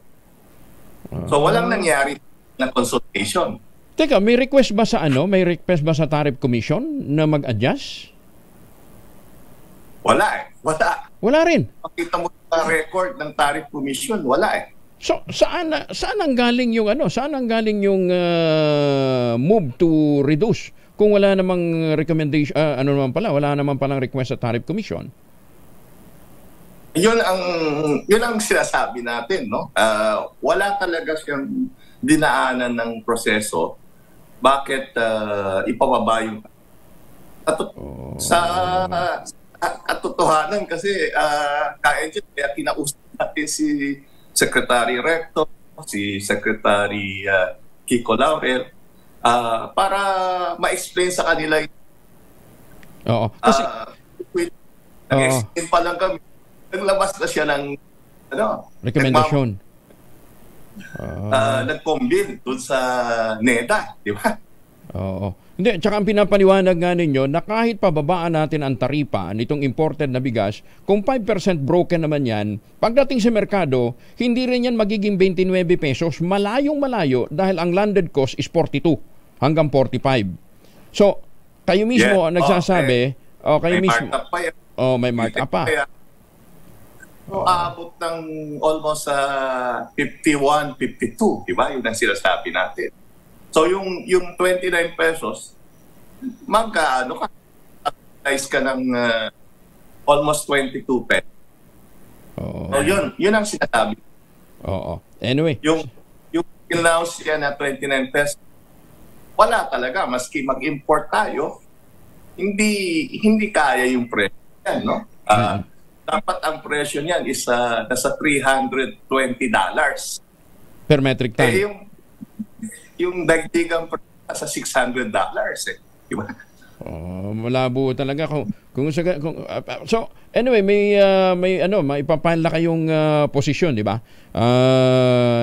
So walang nangyari na consultation.
Teka, may request ba sa May request ba sa Tariff Commission na mag-adjust?
Wala
Wala rin.
Makita mo sa record ng Tariff Commission, wala
So saan ang galing yung move to reduce kung wala namang recommendation wala naman palang request sa Tariff Commission?
Yun ang sinasabi natin, no? Wala talaga siyang dinaanan ng proseso. Bakit ipababa yung sa katotohanan kasi kaya kinausap natin si Secretary Recto, si Secretary Kiko Laurel para ma-explain sa kanila
kasi
nag-explain pa lang kami, naglabas na siya ng
recommendation,
nag-combine dun sa NEDA, di ba?
Hindi, tsaka ang pinapaliwanag nga ninyo na kahit pababaan natin ang taripa nitong imported na bigas, kung 5% broken naman yan, pagdating sa merkado, hindi rin yan magiging 29 pesos, malayong malayo dahil ang landed cost is 42 hanggang 45. So, kayo mismo ang nagsasabi, kayo mismo... Oh, may markup pa.
Kaya, aabot ng almost 51, 52, di ba? Yun ang sinasabi natin. So yung 29 pesos, magkaano ka? Advertise ka ng almost 22 pesos. So yun ang sinasabi.
Oo. Anyway.
Yung announce yan na 29 pesos, wala talaga. Maski mag-import tayo, hindi kaya yung presyo yan, no? Dapat ang presyo niyan is nasa $320
per metric ton.
Yung dagdigang sa $600 diba?
Malabo talaga so anyway, may maipapaila kayong posisyon, di ba?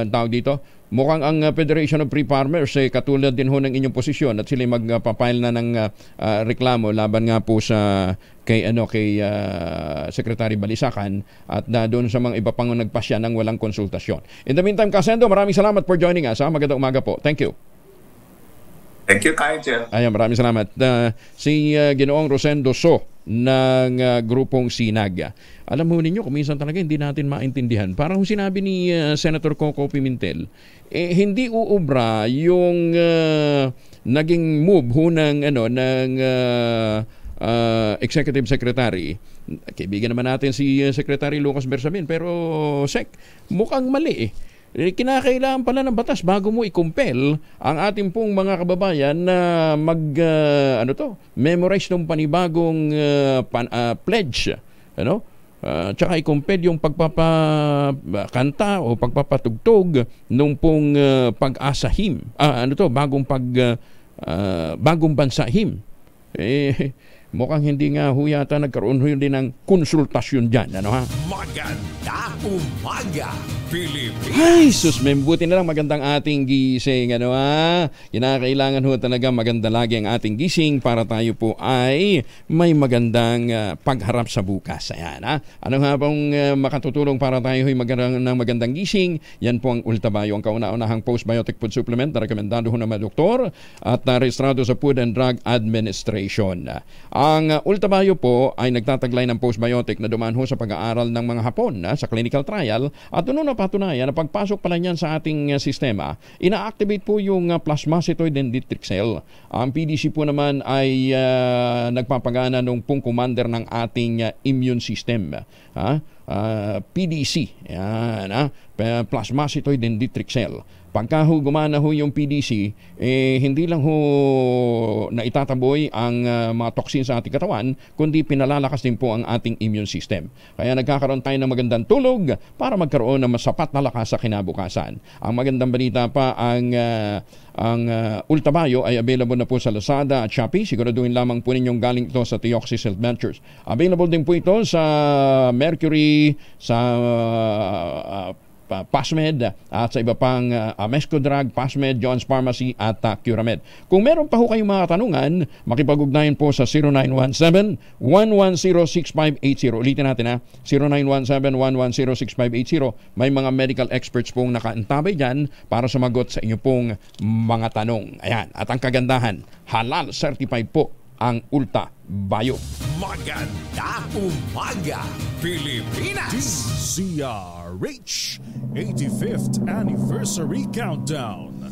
Tawag dito. Mukhang ang Federation of Free Farmers katulad din ho ng inyong posisyon at sila magpapile na ng reklamo laban nga po sa kay Secretary Balisacan at doon sa mga iba pang nagpasya ng walang konsultasyon. In the meantime, Kasendo, maraming salamat for joining us. Magandang umaga po. Thank you.
Thank you, Kyle.
Ayan, maraming salamat. Si Ginoong Rosendo So ng grupong Sinag. Alam mo ninyo, kuminsan talaga hindi natin maintindihan. Parang sinabi ni Senator Coco Pimentel, hindi uubra yung naging move ng Executive Secretary. Kaibigan naman natin si Secretary Lucas Bersamin, pero mukhang mali eh. Kinakailangan pala ng batas bago mo i-compel ang ating pong mga kababayan na memorize ng panibagong pledge, tsaka i-compel yung pagpapakanta o pagpapatugtog nung pong pag-asahim, bagong bansahim. Mukhang hindi nga yata nagkaroon din ng konsultasyon dyan.
Maganda umaga, Pilipinas!
Ay, sus, buti na lang magandang ating gising. Kinakailangan talaga maganda lagi ang ating gising para tayo po ay may magandang pagharap sa bukas. Ayan, Ano nga pong makatutulong para tayo ay magandang magandang gising? Yan po ang Ultabayo, ang kauna-unahang postbiotic food supplement na rekomendado ho ng mga doktor at rehistrado sa Food and Drug Administration. Ang Ultabayo po ay nagtataglay ng postbiotic na dumaan ho sa pag-aaral ng mga Hapon sa clinical trial at doon napatunayan na pagpasok pala niyan sa ating sistema, ina-activate po yung plasmacytoid dendritic cell. Ang PDC po naman ay nagpapagana ng pong commander ng ating immune system. PDC, yan, plasmacytoid dendritic cell. Pagka gumana yung PDC, hindi lang na itataboy ang mga toxin sa ating katawan, kundi pinalalakas din po ang ating immune system. Kaya nagkakaroon tayo ng magandang tulog para magkaroon ng masapat na lakas sa kinabukasan. Ang magandang balita pa, ang Ultabayo ay available na po sa Lazada at Shopee. Siguraduhin lamang po ninyong galing ito sa Theoxis Health Ventures. Available din po ito sa Mercury, sa Pasmed at sa iba pang Amesco Drug, Pasmed, John's Pharmacy at Curamed. Kung meron pa ho kayong mga tanungan, makipag-ugnayan po sa 0917-110-6580. Ulitin natin 0917-110-6580. May mga medical experts pong nakaantabay dyan para sumagot sa inyo pong mga tanong. Ayan. At ang kagandahan, halal certified po ang Ultabayo.
Maganda umaga, Pilipinas!
DZRH 85th Anniversary Countdown.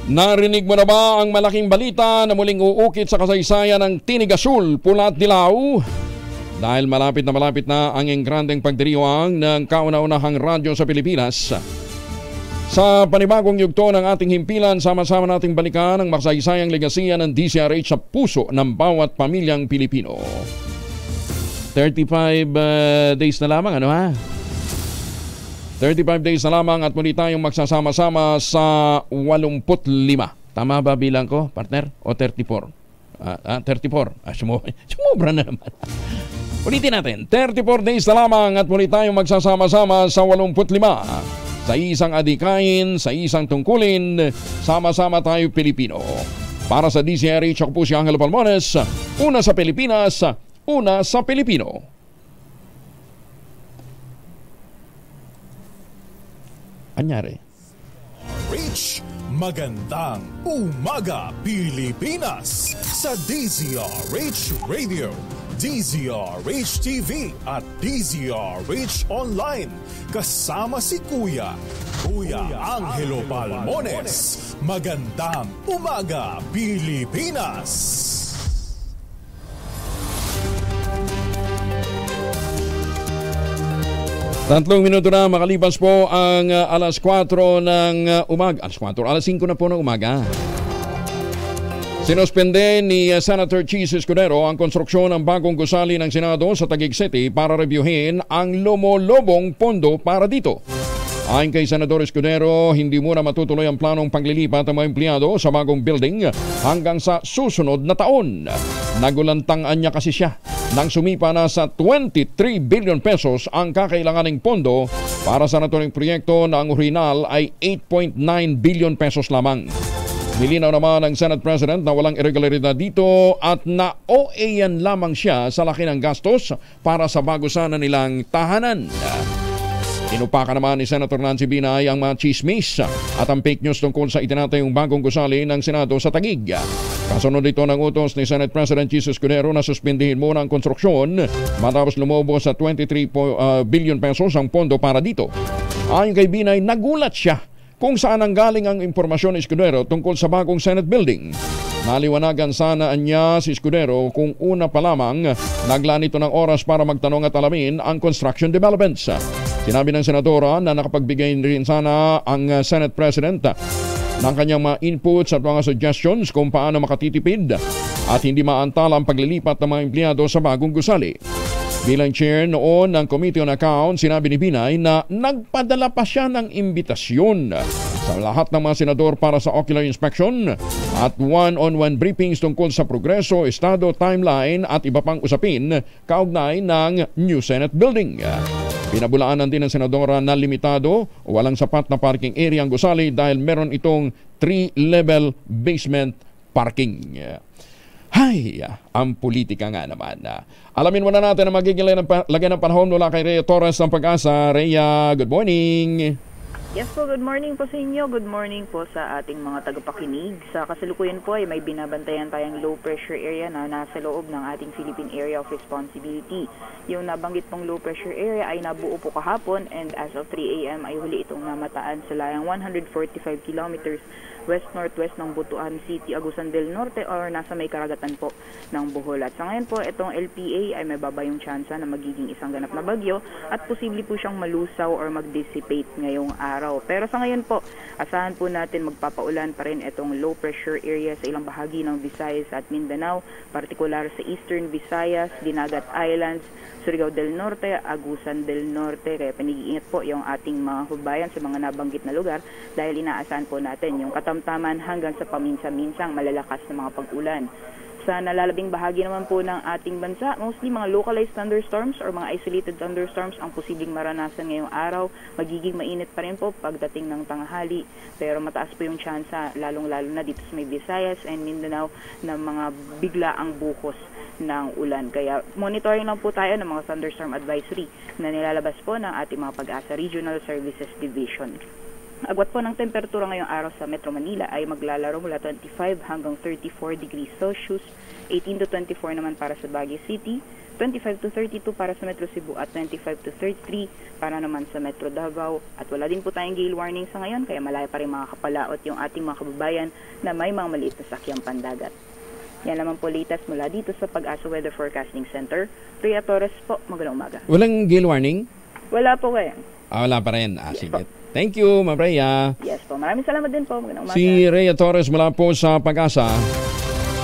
Narinig mo na ba ang malaking balita na muling uukit sa kasaysayan ng Tinig Asul, Pula at Dilaw? Dahil malapit na ang engrandeng pagdiriwang ng kauna-unahang radyo sa Pilipinas. Sa panibagong yugto ng ating himpilan, sama-sama nating balikan ang makasaysayang legasiya ng DZRH sa puso ng bawat pamilyang Pilipino. 35 days na lamang, 35 days na lamang at muli tayong magsasama-sama sa 85. Tama ba bilang ko, partner? O 34? 34. Sumobra na naman. Ulitin natin, 34 days na lamang at muli tayong magsasama-sama sa 85. Sa isang adikain, sa isang tungkulin, sama-sama tayo Pilipino. Para sa DZRH, ako po si Angelo Palmones. Una sa Pilipinas, una sa Pilipino.
Rich Magandang Umaga Pilipinas sa DZRH Radio, DZRH TV at DZRH Online. Kasama si Kuya Angelo Palmones. Magandang Umaga Pilipinas.
3 minuto na makalipas po ang alas 4 ng umaga. Alas 5 na po ng umaga. Sinuspende ni Senator Chis Escudero ang konstruksyon ng bagong gusali ng Senado sa Taguig City para reviewin ang lumolobong pondo para dito. Ayon kay Senador Escudero, hindi muna matutuloy ang planong paglilipat ng mga empleyado sa bagong building hanggang sa susunod na taon. Nagulantangan niya kasi siya nang sumipa na sa 23 billion pesos ang kakailanganing pondo para sa naturang proyekto na ang orihinal ay 8.9 billion pesos lamang. Nilinaw naman ng Senate President na walang irregularidad dito at na OA-yan lamang siya sa laki ng gastos para sa bago sana nilang tahanan. Inupakan naman ni Senator Nancy Binay ang mga chismis at ang fake news tungkol sa itinatayong bagong gusali ng Senado sa Taguig. Kasunod ito ng utos ni Senate President Chis Escudero na suspindihin muna ang konstruksyon matapos lumobo sa 23 billion pesos ang pondo para dito. Ayon kay Binay, nagulat siya kung saan ang galing ang impormasyon ni Escudero tungkol sa bagong Senate building. Naliwanagan sana niya si Escudero kung una pa lamang naglaan ito ng oras para magtanong at alamin ang construction developments. Sinabi ng senadora na nakapagbigay rin sana ang Senate President ng kanyang mga inputs at mga suggestions kung paano makatitipid at hindi maantala ang paglilipat ng mga empleyado sa bagong gusali. Bilang chair noon ng Committee on Accounts, sinabi ni Binay na nagpadala pa siya ng imbitasyon sa lahat ng mga senador para sa ocular inspection at one-on-one briefings tungkol sa progreso, estado, timeline at iba pang usapin kaugnay ng new Senate building. Pinabulaanan din ng senadora na limitado o walang sapat na parking area ang gusali dahil meron itong 3-level basement parking. Hay, ang politika nga naman. Alamin muna natin ang magiging lagay ng panahon mula kay Rhea Torres ng Pag-asa. Rhea, good morning.
Yes po, good morning po sa inyo. Good morning po sa ating mga tagapakinig. Sa kasalukuyan po ay may binabantayan tayong low pressure area na nasa loob ng ating Philippine Area of Responsibility. Yung nabanggit pong low pressure area ay nabuo po kahapon and as of 3 a.m. ay huli itong namataan sa layang 145 kilometers west-northwest ng Butuan City, Agusan del Norte or nasa may karagatan po ng Bohol. At sa ngayon po, itong LPA ay may baba yung tsansa na magiging isang ganap na bagyo at posible po siyang malusaw or mag-dissipate ngayong araw. Pero sa ngayon po, asahan po natin magpapaulan pa rin itong low pressure area sa ilang bahagi ng Visayas at Mindanao, partikular sa Eastern Visayas, Dinagat Islands, Surigao del Norte, Agusan del Norte. Kaya panag-iingat po yung ating mga kababayan sa mga nabanggit na lugar dahil inaasahan po natin yung katamtaman hanggang sa paminsan-minsang malalakas na mga pag-ulan. Sa nalalabing bahagi naman po ng ating bansa, mostly mga localized thunderstorms or mga isolated thunderstorms ang posibleng maranasan ngayong araw. Magiging mainit pa rin po pagdating ng tanghali, pero mataas po yung tsansa lalong-lalo na dito sa may Visayas and Mindanao na mga biglaang buhos ng ulan. Kaya monitoring lang po tayo ng mga thunderstorm advisory na nilalabas po ng ating mga Pag-asa Regional Services Division. Agwat po ng temperatura ngayong araw sa Metro Manila ay maglalaro mula 25 hanggang 34 degrees Celsius, 18 to 24 naman para sa Baguio City, 25 to 32 para sa Metro Cebu at 25 to 33 para naman sa Metro Davao. At wala din po tayong gale warning sa ngayon kaya malaya pa rin makakapalaot yung ating mga kababayan na may mga maliit na sakyang pandagat. Yan naman po latest mula dito sa Pag-asa Weather Forecasting Center. Rhea Torres po, magandang umaga.
Walang gale warning?
Wala po kayo.
Wala pa rin. Sige. Thank you, Ma'am Rhea.
Yes po, maraming salamat din po. Magandang umaga.
Si Rhea Torres mula po sa Pag-asa.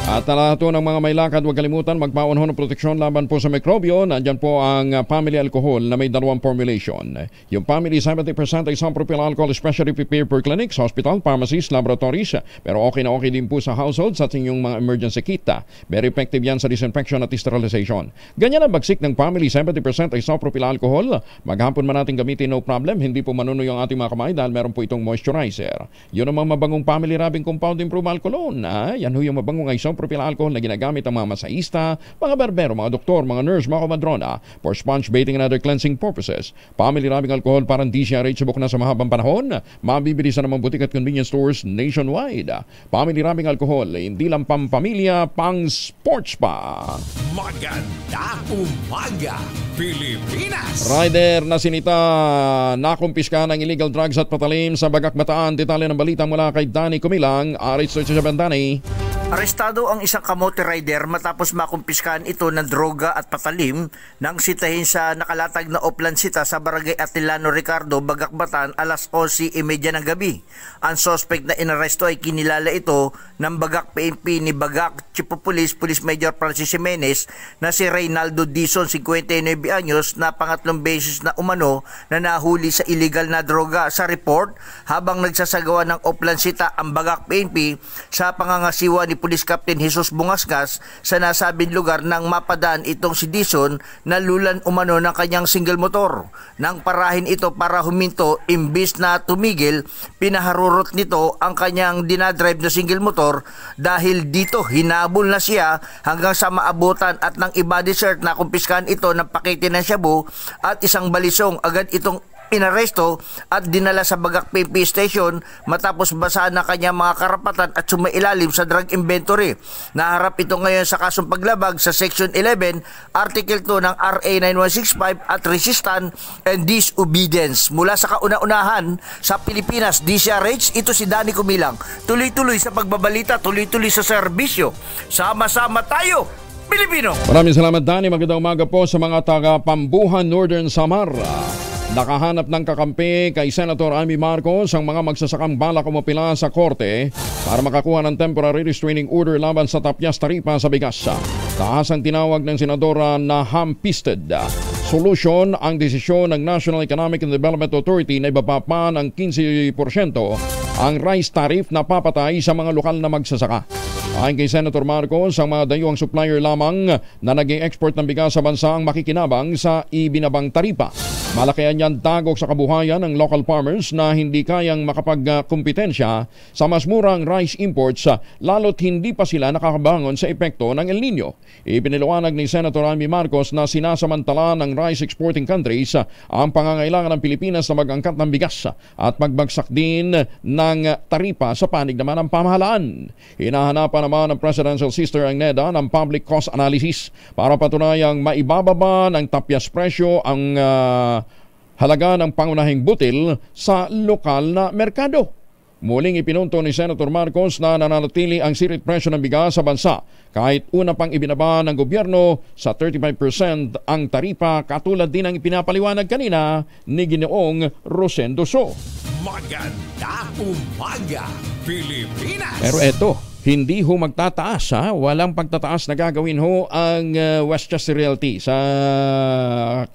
At lahat ng mga may lakad, huwag kalimutan magpaunho ng proteksyon laban po sa mikrobyo. Nandyan po ang family alcohol na may 2 formulation. Yung family 70% isopropyl alcohol, especially prepared for clinics, hospital, pharmacies, laboratories. Pero okay na okay din po sa household sa inyong mga emergency kit. Very effective yan sa disinfection at sterilization. Ganyan ang bagsik ng family 70% isopropyl alcohol. Maghapon man natin gamitin, no problem. Hindi po manunoy ang ating mga kamay dahil meron po itong moisturizer. Yun ang mga mabangong family rubbing compound improve alcoholone. Yan ho yung mabangong isopropyl propyl alcohol na ginagamit ng mga masahista, mga barbero, mga doktor, mga nurse, mga komadrona for sponge bathing and other cleansing purposes. Family rubbing alcohol parang DCRH subok na sa mahabang panahon. Mabibili sa namang butik at convenience stores nationwide. Family rubbing alcohol, hindi lang pampamilya, pang sports pa.
Maganda umaga, Pilipinas!
Rider na sinita, nakumpiska ng illegal drugs at patalim sa Bagak Bataan. Detalye ng balita mula kay Danny Kumilang. RH sa Bandani.
Arestado ang isang kamote rider matapos makumpiskaan ito ng droga at patalim nang sitahin sa nakalatag na oplansita sa barangay Atilano Ricardo, Bagak Bataan alas 11:30 ng gabi. Ang suspect na inaresto ay kinilala ito ng Bagak PNP ni Bagak Chief of Police Major Francis Jimenez na si Reynaldo Dizon, 59 anyos, na pangatlong beses na umano na nahuli sa illegal na droga. Sa report, habang nagsasagawa ng oplansita ang Bagak PNP sa pangangasiwa ni Police Captain Jesus Bungasgas sa nasabing lugar nang mapadaan itong si Dizon na lulan umano ng kanyang single motor. Nang parahin ito para huminto, imbis na tumigil, pinaharurot nito ang kanyang dinadrive na single motor. Dahil dito, hinabol na siya hanggang sa maabutan at nang i-body search na kumpiskan ito ng pakete ng shabu at isang balisong. Agad itong inaresto at dinala sa Bagak PNP Station matapos basahan na kanyang mga karapatan at sumailalim sa drug inventory. Naharap ito ngayon sa kasong paglabag sa Section 11, Article 2 ng RA 9165 at resistance and disobedience. Mula sa kauna-unahan sa Pilipinas, DCRH, ito si Danny Kumilang. Tuloy-tuloy sa pagbabalita, tuloy-tuloy sa serbisyo. Sama-sama tayo, Pilipino!
Maraming salamat, Danny. Magandang umaga po sa mga taga-Pambuhan, Northern Samara. Nakahanap ng kakampi kay Senator Amy Marcos ang mga magsasakang balak umapila sa korte para makakuha ng temporary restraining order laban sa tapyas taripa sa bigas. Taas ang tinawag ng Senadora na ham-fisted. Solusyon ang desisyon ng National Economic and Development Authority na ibaba pa ng 15% ang rice tariff na papatay sa mga lokal na magsasaka. Ayon kay Senator Marcos, ang mga dayuhang supplier lamang na naging export ng bigas sa bansa ang makikinabang sa ibinabang taripa. Malakihan yan dagok sa kabuhayan ng local farmers na hindi kayang makapagkumpetensya sa mas murang rice imports lalo't hindi pa sila nakakabangon sa epekto ng El Nino. Ipiniliwanag ni Senator Amy Marcos na sinasamantala ng rice exporting countries ang pangangailangan ng Pilipinas na mag-angkat ng bigas at magbagsak din ng taripa sa panig naman ng pamahalaan. Hinahanapan naman ng Presidential Sister ang NEDA ng public cost analysis para patunayang maibababa ng tapyas presyo ang halaga ng pangunahing butil sa lokal na merkado. Muling ipinunto ni Senator Marcos na nananatili ang sirit presyo ng bigas sa bansa kahit una pang ibinaba ng gobyerno sa 35% ang taripa, katulad din ang ipinapaliwanag kanina ni Ginoong Rosendo So.
Maganda umaga, Pilipinas!
Pero eto, hindi ho magtataas ha. Walang pagtataas na gagawin ho ang Westchester Realty sa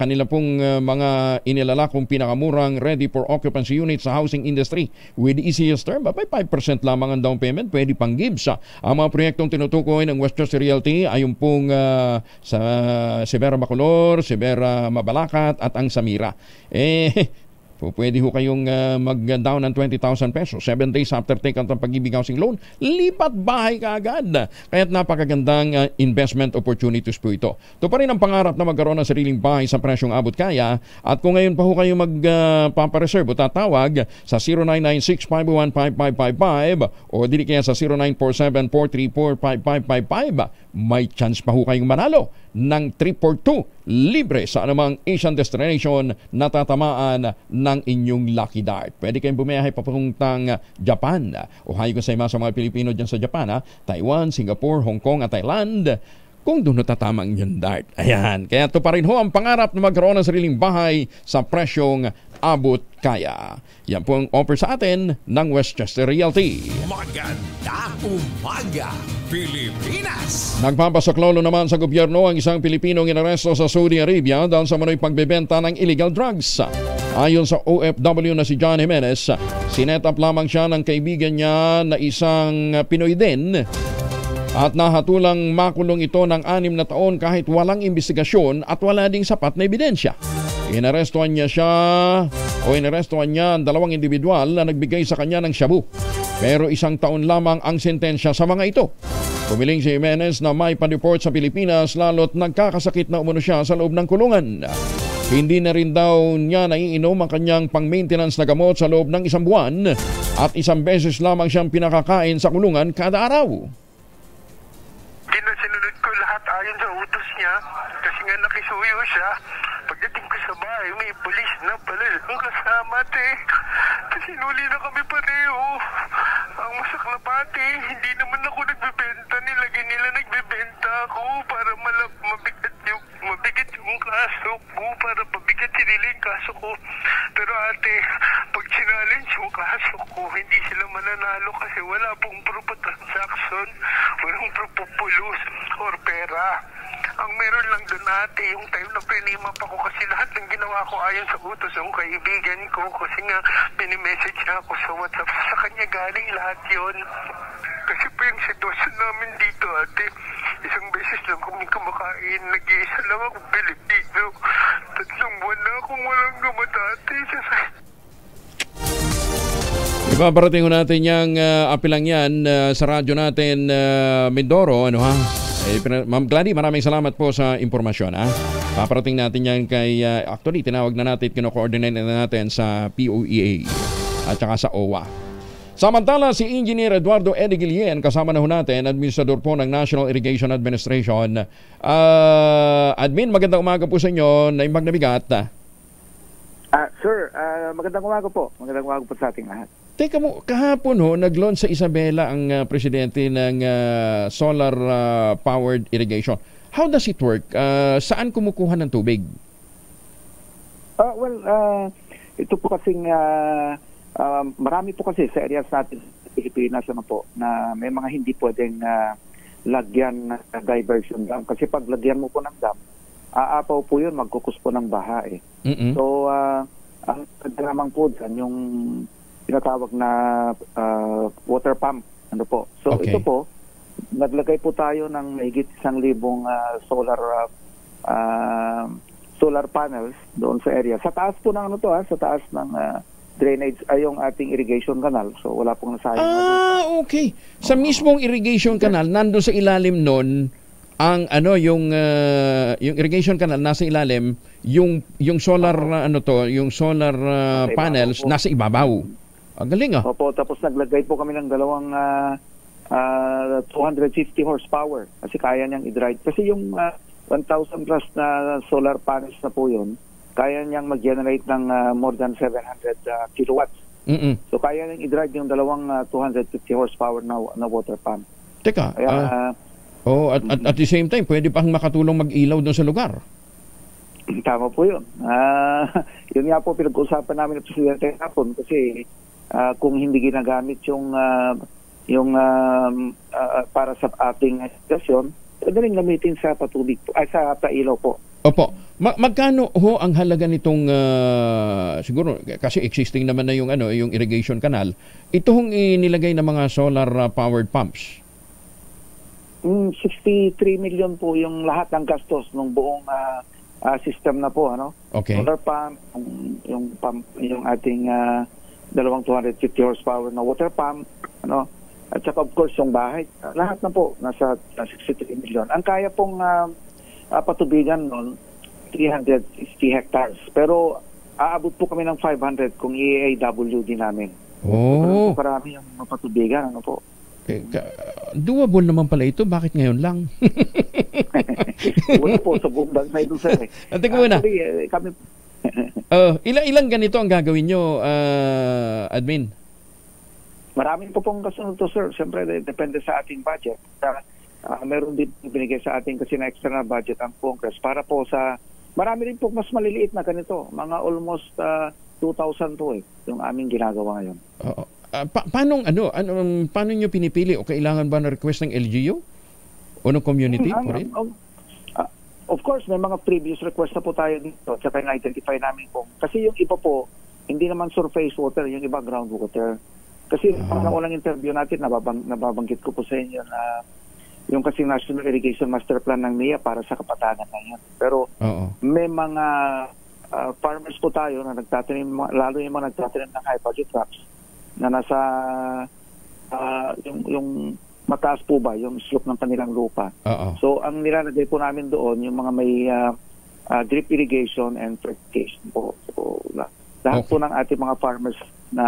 kanila pong mga inilala kong pinakamurang ready for occupancy units sa housing industry. With the easiest term, 5% lamang ang down payment, pwede pang gives. Ang mga proyektong tinutukoy ng Westchester Realty ay yung pong sa Severa Bacolor, Severa Mabalacat at ang Samira. Pwede ho kayong mag-down ng 20,000 pesos. 7 days after take-out ng Pag-ibig Housing Loan, lipat bahay ka agad. Kaya't napakagandang investment opportunities po ito. Ito pa rin ang pangarap na magkaroon ng sariling bahay sa presyong abot kaya. At kung ngayon pa ho kayo magpapareserve o tatawag sa 0996-501-5555 o dili kaya sa 0947-434-5555, may chance pa ho kayong manalo ng 342 libre sa anumang Asian destination na tatamaan ng inyong lucky dart. Pwede kayong bumiyahe papuntang Japan o hayo ko sa mga Pilipino dyan sa Japan, Taiwan, Singapore, Hong Kong at Thailand kung doon tatama ang inyong dart. Ayan, kaya ito pa rin ho ang pangarap na magkaroon ng sariling bahay sa presyong abot kaya. Yan po ang offer sa atin ng Westchester Realty.
Maganda umaga, Pilipinas!
Nagpapasaklolo naman sa gobyerno ang isang Pilipinong inaresto sa Saudi Arabia dahil sa manoy pagbebenta ng illegal drugs. Ayon sa OFW na si John Jimenez, sinet up lamang siya ng kaibigan niya na isang Pinoy din at nahatulang makulong ito ng 6 na taon kahit walang investigasyon at wala ding sapat na ebidensya. Inarestuhan niya ang 2 individual na nagbigay sa kanya ng shabu. Pero 1 taon lamang ang sentensya sa mga ito. Pumiling si Jimenez na may pa-deport sa Pilipinas lalo't nagkakasakit na umano siya sa loob ng kulungan. Hindi na rin daw niya naiinom ang kanyang pang-maintenance na gamot sa loob ng 1 buwan at 1 beses lamang siyang pinakakain sa kulungan kada araw.
Sinunod ko lahat ayon sa utos niya kasi nga nakisuyo siya. Pagdating ko sa bahay, may pulis na pala lang kasama, Kasi nuli na kami pareho. Ang masakla pati, hindi naman ako nagbebenta. Nilagay nila nagbebenta ako para mabigat yung kaso ko, para pabigat sinila yung kaso ko. Pero ate, pag sinalin yung kaso ko, hindi sila mananalo kasi wala pong proof of transaction, walang proof of pulos or pera. Ang meron lang doon ate, yung time na pinimap ako kasi lahat ng ginawa ko ayon sa utos ng kaibigan ko kasi nga pinimessage niya ako sa WhatsApp. Sa kanya galing lahat yon. Kasi po yung sitwasyon namin dito ate, 1 beses lang kami kumakain, nag-iisa lang ako Pilipino. 3 buwan na akong walang gamot ate.
Ipaparating ko natin yung apilang yan sa radyo natin Mindoro, ano ha? Ma'am Gladys, maraming salamat po sa impormasyon. Paparating natin yan kay, actually, tinawag na natin, kino-coordinate na natin sa POEA at saka sa OWA. Samantala, si Engineer Eduardo Eddie Guillen, kasama na ho natin, administrador po ng National Irrigation Administration. Admin, magandang umaga po sa inyo, Naimbag na Bigat.
Sir, magandang umaga po. Magandang umaga po sa ating lahat.
Teka mo, kahapon nag-launch sa Isabela ang presidente ng solar powered irrigation. How does it work? Saan kumukuha ng tubig?
Ito po kasing marami po kasi sa areas natin sa Pilipinas na may mga hindi pwedeng lagyan ng diversion dam. Kasi pag lagyan mo po ng dam, aapaw po yun, magkukus po ng baha eh. So, ang lamang po dyan, yung tinatawag na water pump. So, ito po, naglagay po tayo ng mahigit 1,000 solar panels doon sa area. Sa taas po ng sa taas ng drainage ay yung ating irrigation canal. So, wala pong nasayang.
Okay. Sa mismong irrigation canal, nandun sa ilalim nun, ang yung irrigation canal nasa ilalim, yung solar yung solar panels nasa ibabaw. Ang galing
Opo, tapos naglagay po kami ng 250 horsepower kasi kaya niyang i-drive. Kasi yung 1,000 plus na solar panels na po yun, kaya niyang mag-generate ng more than 700 kilowatts. So kaya niyang i-drive yung 250 horsepower na water pump.
Teka, at the same time, pwede pang makatulong mag-ilaw doon sa lugar.
Tama po yun. Yun nga po pinag-usapan namin ng Presidente hapon kasi kung hindi ginagamit yung para sa ating stasyon, pwede rin gamitin sa patubig sa pailaw po.
Opo. Magkano ho ang halaga nitong siguro kasi existing naman na yung irrigation canal. Ito hong inilagay na mga solar powered pumps.
63 million po yung lahat ng gastos ng buong system na po
Okay.
Solar pump, yung ating 250 horsepower na water pump, at saka of course yung bahay. Lahat na po nasa 63 million. Ang kaya pong patubigan noon 360 hectares. Pero aabot po kami ng 500 kung i-AWD namin.
Oh.
Marami yung patubigan, po.
Doable naman pala ito. Bakit ngayon lang?
Wala po sa buong bansa ito, sir.
Teka muna.
Kami
ilang ganito ang gagawin nyo, admin?
Marami po pong kasunod to, sir. Siyempre, depende sa ating budget. Meron din binigay sa ating kasi na extra na budget ang Congress para po sa marami rin po mas maliliit na ganito. Mga almost 2,000 po yung aming ginagawa ngayon.
Paano nyo pinipili o kailangan ba na request ng LGU? O ng community?
Of course, may mga previous request na po tayo dito. Tsaka na-identify namin po. Kasi yung iba po, hindi naman surface water, yung iba groundwater. Kasi pag unang interview natin, nababanggit ko po sa inyo na yung kasi National Irrigation Master Plan ng NIA para sa Kapatagan na yun. Pero may mga farmers po tayo na nagtatanim, lalo yung mga nagtatanim ng high budget crops na nasa yung mataas po ba yung slope ng kanilang lupa. So ang nilalagay po namin doon yung mga may drip irrigation and fertigation po. So lahat po ng ating mga farmers na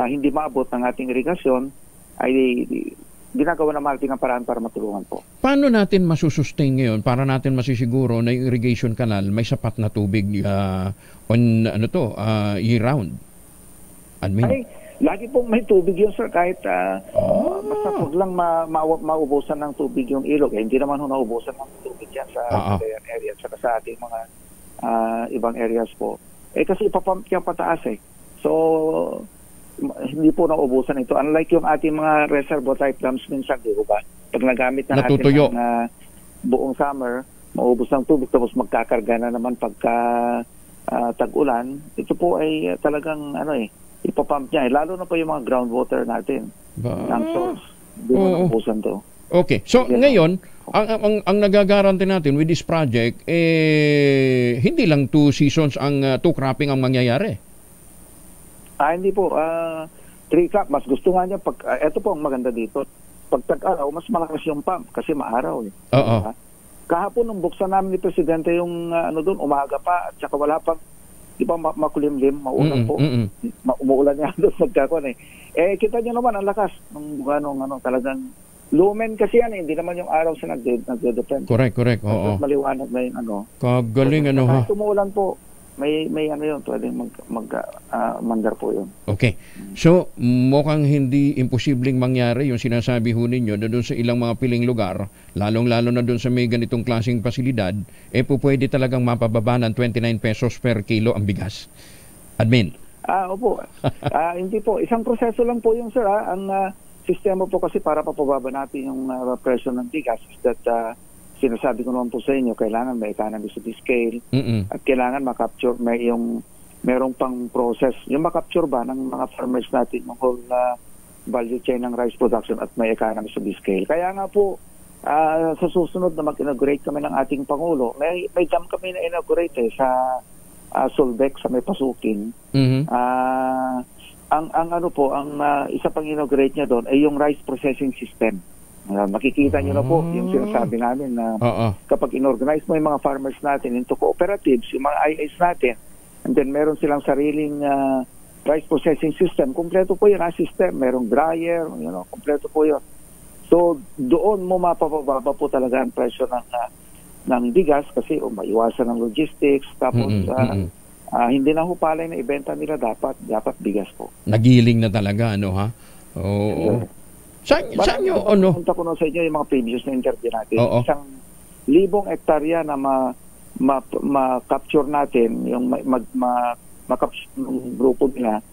hindi maabot ng ating irigasyon ay ginagawa na natin ang paraan para matulungan po.
Paano natin masusustain ngayon para natin masisiguro na yung irrigation canal may sapat na tubig year round?
Ay, lagi pong may tubig yun, sir, kahit basta huwag lang maubusan ng tubig yung ilog. Hindi naman naubusan ng tubig yan sa area at sa ating mga ibang areas po. Kasi ipapump niya pataas So, hindi po naubusan ito. Unlike yung ating mga reservoir type dams minsan, di ba? Pag nagamit na natin ng buong summer, maubos ng tubig, tapos magkakarga na naman pagka tag-ulan. Ito po ay talagang ipapump niya. Lalo na po yung mga groundwater natin ng source. Hindi mo naubusan to.
Okay. So, ngayon, ang nagagaranti natin with this project, hindi lang 2 seasons ang 2 cropping ang mangyayari.
Hindi po. 3 crop. Mas gusto nga niya. Ito po ang maganda dito. Pag tag-araw, mas malakas yung pump kasi maaraw. Kahapon nung buksan namin ni Presidente yung doon, umaga pa at saka wala pang, di ba makulimlim, maulan po. Umuulan niya doon magkakon kita niyo naman ang lakas ng talagang lumen kasi yan hindi naman yung araw sa nagde-depend.
Correct. Oo.
Maliwanag na yung
Kagaling ha.
Tumuulan po. May yun, pwedeng mandar po yun. Okay.
So, mukhang hindi imposibleng mangyari yung sinasabi ho ninyo na doon sa ilang mga piling lugar, lalong-lalo na doon sa may ganitong klaseng pasilidad, pwede talagang mapababa ng 29 pesos per kilo ang bigas. Admin?
Opo. Hindi po. Isang proseso lang po yung, sir. Ang sistema po kasi para papababa natin yung presyo ng bigas is that sinasabi ko naman po sa inyo, kailangan may economies of scale at kailangan makapture, merong pang process. Yung makapture ba ng mga farmers natin, yung whole value chain ng rice production at may economies of scale. Kaya nga po, sa susunod na mag-inaugurate kami ng ating Pangulo, may dam kami na inaugurate sa Solbec sa may Pasukin. Ang isa pang inaugurate niya doon ay yung rice processing system. Makikita nyo na po yung sinasabi namin na kapag inorganize mo yung mga farmers natin into cooperatives, yung mga IAs natin, and then meron silang sariling rice processing system, kumpleto po yun ang system, merong dryer, kumpleto po yun. So doon mo mapapababa po talaga ang presyo ng bigas kasi maiwasan ng logistics, tapos hindi na hupalay na ibenta nila, dapat bigas po.
Nagiling na talaga, Oo. Saan nyo,
punta ko sa inyo yung mga previous na interview natin. 1,000 hektarya na ma-capture natin, yung ma-capture ng grupo nila,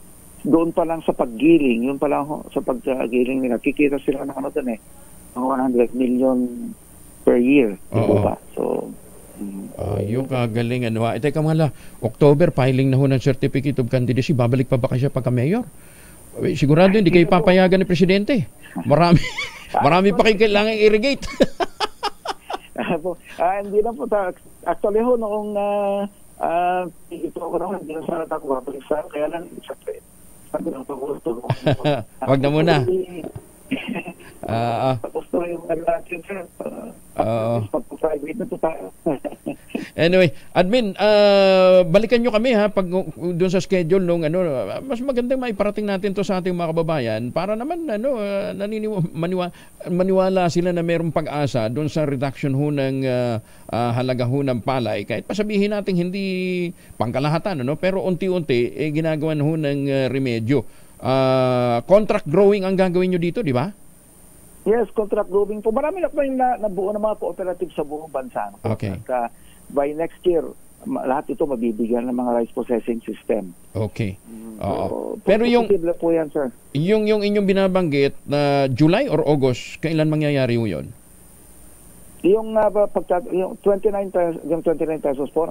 doon pa lang sa paggiling, yun pa lang sa paggiling nila, kikita sila ng mga 100 million per year. Diba? So,
yung kagaling. Teka mga October, filing na ho ng Certificate of Candidacy, babalik pa ba kasi pagka-mayor? Sigurado hindi kayo papayagan ni Presidente. Marami pa kayo kailangan i-irrigate.
Hindi na po. Actually noong ito ako naman, hindi na sana ako babalik sa kaya lang, siyempre, sabi ng Pangulo.
Wag na muna.
Tapos na yung natin, sir. Pag-private na po tayo.
Anyway, Admin, balikan nyo kami pag doon sa schedule nung mas magandang maiparating natin to sa ating mga kababayan para naman maniwala sila na mayroong pag-asa doon sa reduction ho ng halaga ho ng palay. Kahit pasabihin natin hindi pangkalahatan, pero unti-unti ginagawa ho ng remedyo. Contract growing ang gagawin nyo dito, di ba?
Yes, contract growing po. Marami na po yung nabuo ng mga cooperative sa buong bansa.
Okay.
At, by next year, lahat ito mabibigyan ng mga rice processing system.
Okay.
Pero yung po yan, sir.
Yung inyong binabanggit na July or August, kailan mangyayari yun?
Yung 29 pesos po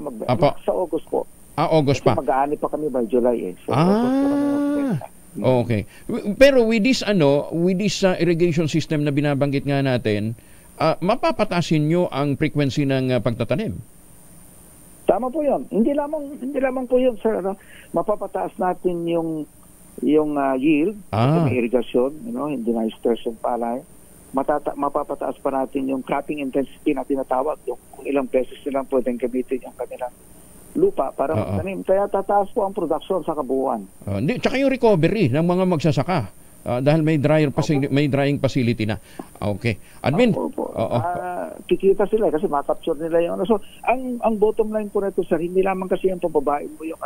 sa August po.
August pa.
Mag-aani pa kami by July So,
okay. Pero with this irrigation system na binabanggit nga natin, mapapatasin nyo ang frequency ng pagtatanim.
Tama po 'yon. Hindi lamang po 'yon, sir. Mapapataas natin yung yield, yung irrigation, hindi na stress yung palay. mapapataas pa natin yung cropping intensity na tinatawag, yung kung ilang beses nilang pwedeng gamitin yung kanilang lupa para magtanim. Kaya tataas po ang production sa kabuuan.
Tsaka yung recovery ng mga magsasaka. Dahil may drying facility na. Okay. Admin.
Kikita sila kasi makapture nila yung so ang bottom line po nito sir, hindi lamang kasi yung pababain mo yung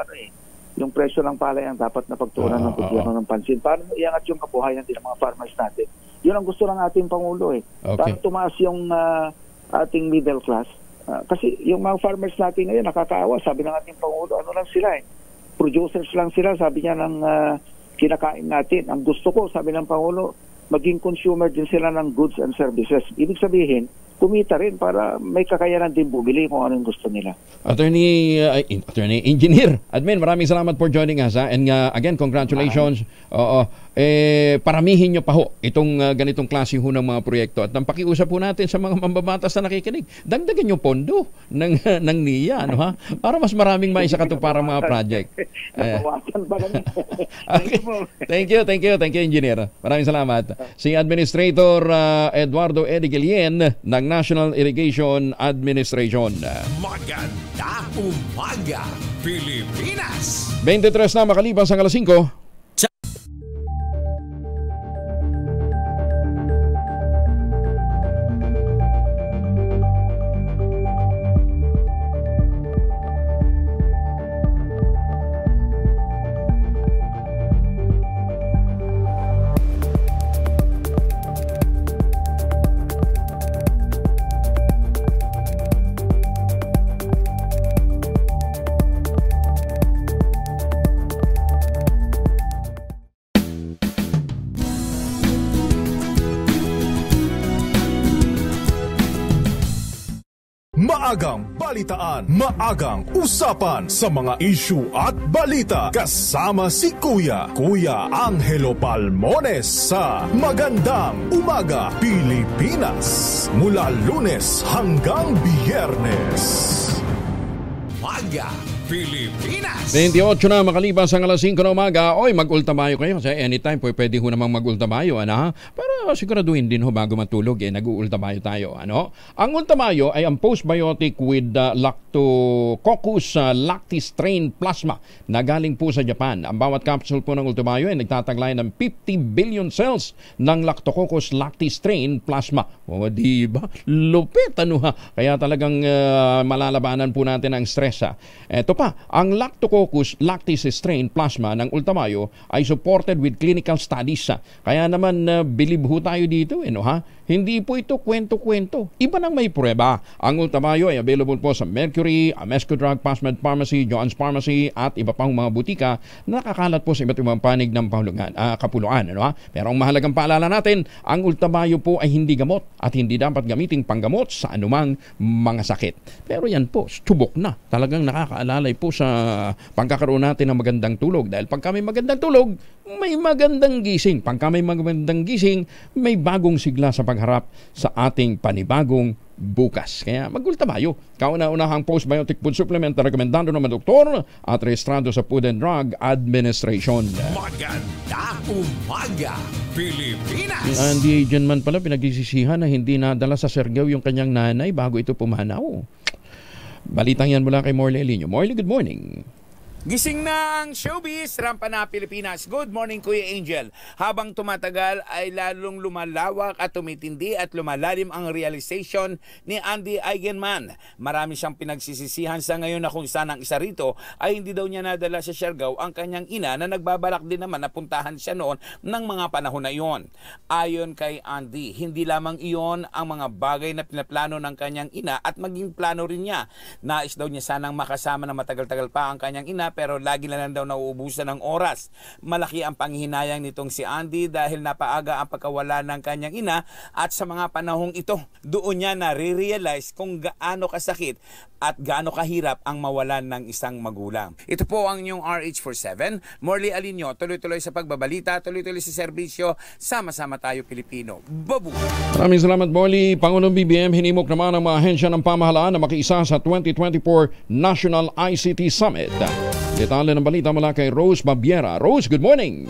yung presyo ng palay ang dapat na pagtuunan ng gobyerno ng pansin. Paano iangat yung kabuhayan din ng mga farmers natin? Yun ang gusto ng ating Pangulo
Okay.
Para tumaas yung ating middle class. Kasi yung mga farmers natin ngayon nakakaawa, sabi ng ating Pangulo, ano lang sila producers lang sila, sabi niya ng kinakain natin. Ang gusto ko, sabi ng Pangulo, maging consumer din sila ng goods and services. Ibig sabihin, kumita rin para may kakayanan din bumili kung anong gusto nila.
Attorney Engineer Admin, maraming salamat for joining us. And again, congratulations. Paramihin nyo pa ho itong ganitong klase ho ng mga proyekto. At nang pakiusap po natin sa mga mambabatas na nakikinig, dagdagan yung pondo ng NIA, para mas maraming maisakatuparang mga project.
Nabawasan ba lang?
Thank you, Engineer. Maraming salamat. Si Administrator Eduardo Eddie Guillen ng National Irrigation Administration.
Maganda umaga, Pilipinas!
23 na makalipas ang 5:00.
Maagang balitaan, maagang usapan sa mga issue at balita. Kasama si Kuya Angelo Palmones sa Magandang Umaga Pilipinas. Mula Lunes hanggang Biyernes.
Umaga Pilipinas.
28 na makalipas ang 5:00 na umaga. Oy, mag-ultamayo kayo kasi anytime pwede ho namang mag-ultamayo, Para siguraduhin din ho bago matulog nag-uultamayo tayo, Ang ultamayo ay ang postbiotic with Lactococcus lactistrain plasma na galing po sa Japan. Ang bawat capsule po ng ultamayo ay nagtataglay ng 50 billion cells ng Lactococcus lactistrain plasma. O, di ba? Lupit, Kaya talagang malalabanan po natin ang stress, Ito pa, ang Lactococcus lactistrain plasma ng ultamayo ay supported with clinical studies. Kaya naman believe ho tayo dito, Hindi po ito kwento-kwento. Iba nang may prueba. Ang ultamayo ay available po sa Mercury, Amesco Drug, Passmed Pharmacy, John's Pharmacy at iba pang mga butika na nakakalat po sa iba't ibang panig ng kapuluan. Pero ang mahalagang paalala natin, ang ultamayo po ay hindi gamot at hindi dapat gamiting panggamot sa anumang mga sakit. Pero yan po, subok na. Talagang nakakaalalay po sa pagkakaroon natin ng magandang tulog. Dahil pag kami magandang tulog, may magandang gising. Pag kami magandang gising, may bagong sigla sa pagharap sa ating panibagong bukas. Kaya mag-ultamayo. Kauna-unahang postbiotic food supplement na rekomendado ng mga doktor at rehistrado sa Food and Drug Administration.
Maganda umaga, Pilipinas!
Si Andy Genman pala pinagsisisihan na hindi nadala sa Siargao yung kanyang nanay bago ito pumanaw. Balitang yan mula kay Morley Elinio. Morley, good morning.
Gising na ang showbiz, rampa na Pilipinas. Good morning, Kuya Angel. Habang tumatagal ay lalong lumalawak at tumitindi at lumalalim ang realization ni Andy Eigenman. Marami siyang pinagsisisihan sa ngayon na kung saan ang isa rito ay hindi daw niya nadala sa Siargao ang kanyang ina na nagbabalak din naman na puntahan siya noon ng mga panahon na iyon. Ayon kay Andy, hindi lamang iyon ang mga bagay na pinaplano ng kanyang ina at maging plano rin niya. Nais daw niya sanang makasama na matagal-tagal pa ang kanyang ina pero lagi na lang daw nauubusan ng oras. Malaki ang panghihinayang nitong si Andy dahil napaaga ang pagkawala ng kanyang ina at sa mga panahong ito, doon niya na-realize kung gaano kasakit at gaano kahirap ang mawalan ng isang magulang. Ito po ang inyong RH47. Morley Alinio, tuloy-tuloy sa pagbabalita, tuloy-tuloy sa serbisyo, sama-sama tayo Pilipino. Babu!
Maraming salamat, Morley. Pangulong BBM hinimok naman ang mga ahensya ng pamahalaan na makiisa sa 2024 National ICT Summit. Detalye ng balita mula kay Rose Babiera. Rose, good morning.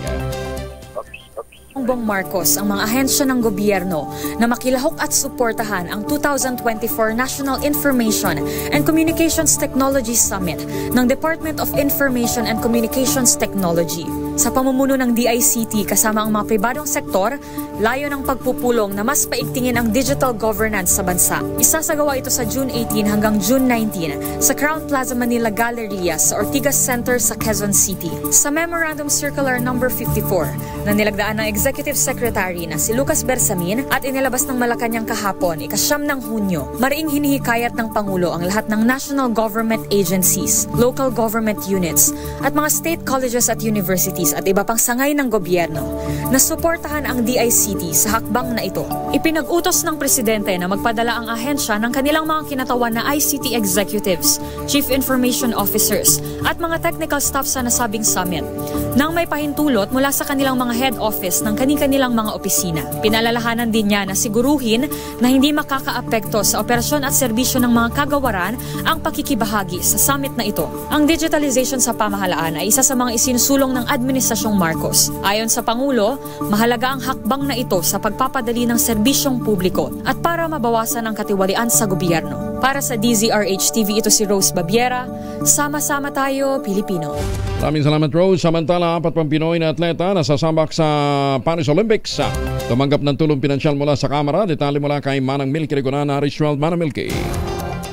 Bongbong Marcos ang mga ahensya ng gobyerno na makilahok at suportahan ang 2024 National Information and Communications Technology Summit ng Department of Information and Communications Technology. Sa pamumuno ng DICT kasama ang mga pribadong sektor, layo ng pagpupulong na mas paigtingin ang digital governance sa bansa. Isasagawa ito sa June 18 hanggang June 19 sa Crown Plaza Manila Galleria sa Ortigas Center sa Quezon City. Sa Memorandum Circular No. 54 na nilagdaan ng Executive Secretary na si Lucas Bersamin at inilabas ng Malacanang kahapon, ika-9 ng Hunyo, mariing hinihikayat ng Pangulo ang lahat ng national government agencies, local government units at mga state colleges at universities at iba pang sangay ng gobyerno na suportahan ang DICT sa hakbang na ito. Ipinag-utos ng Presidente na magpadala ang ahensya ng kanilang mga kinatawan na ICT executives, chief information officers at mga technical staff sa nasabing summit nang may pahintulot mula sa kanilang mga head office ng kani-kanilang mga opisina. Pinalalahanan din niya na siguruhin na hindi makakaapekto sa operasyon at serbisyo ng mga kagawaran ang pakikibahagi sa summit na ito. Ang digitalization sa pamahalaan ay isa sa mga isinusulong ng Administrasyong Marcos. Ayon sa Pangulo, mahalaga ang hakbang na ito sa pagpapadali ng serbisyong publiko at para mabawasan ang katiwalian sa gobyerno. Para sa DZRH-TV, ito si Rose Babiera. Sama-sama tayo, Pilipino.
Maraming salamat, Rose. Samantala, 4 pang Pinoy na atleta na sasambak sa Paris Olympics. Tumanggap ng tulong pinansyal mula sa Kamara. Detalye mula kay Manang Milky Regunan, Ritual Manang Milky.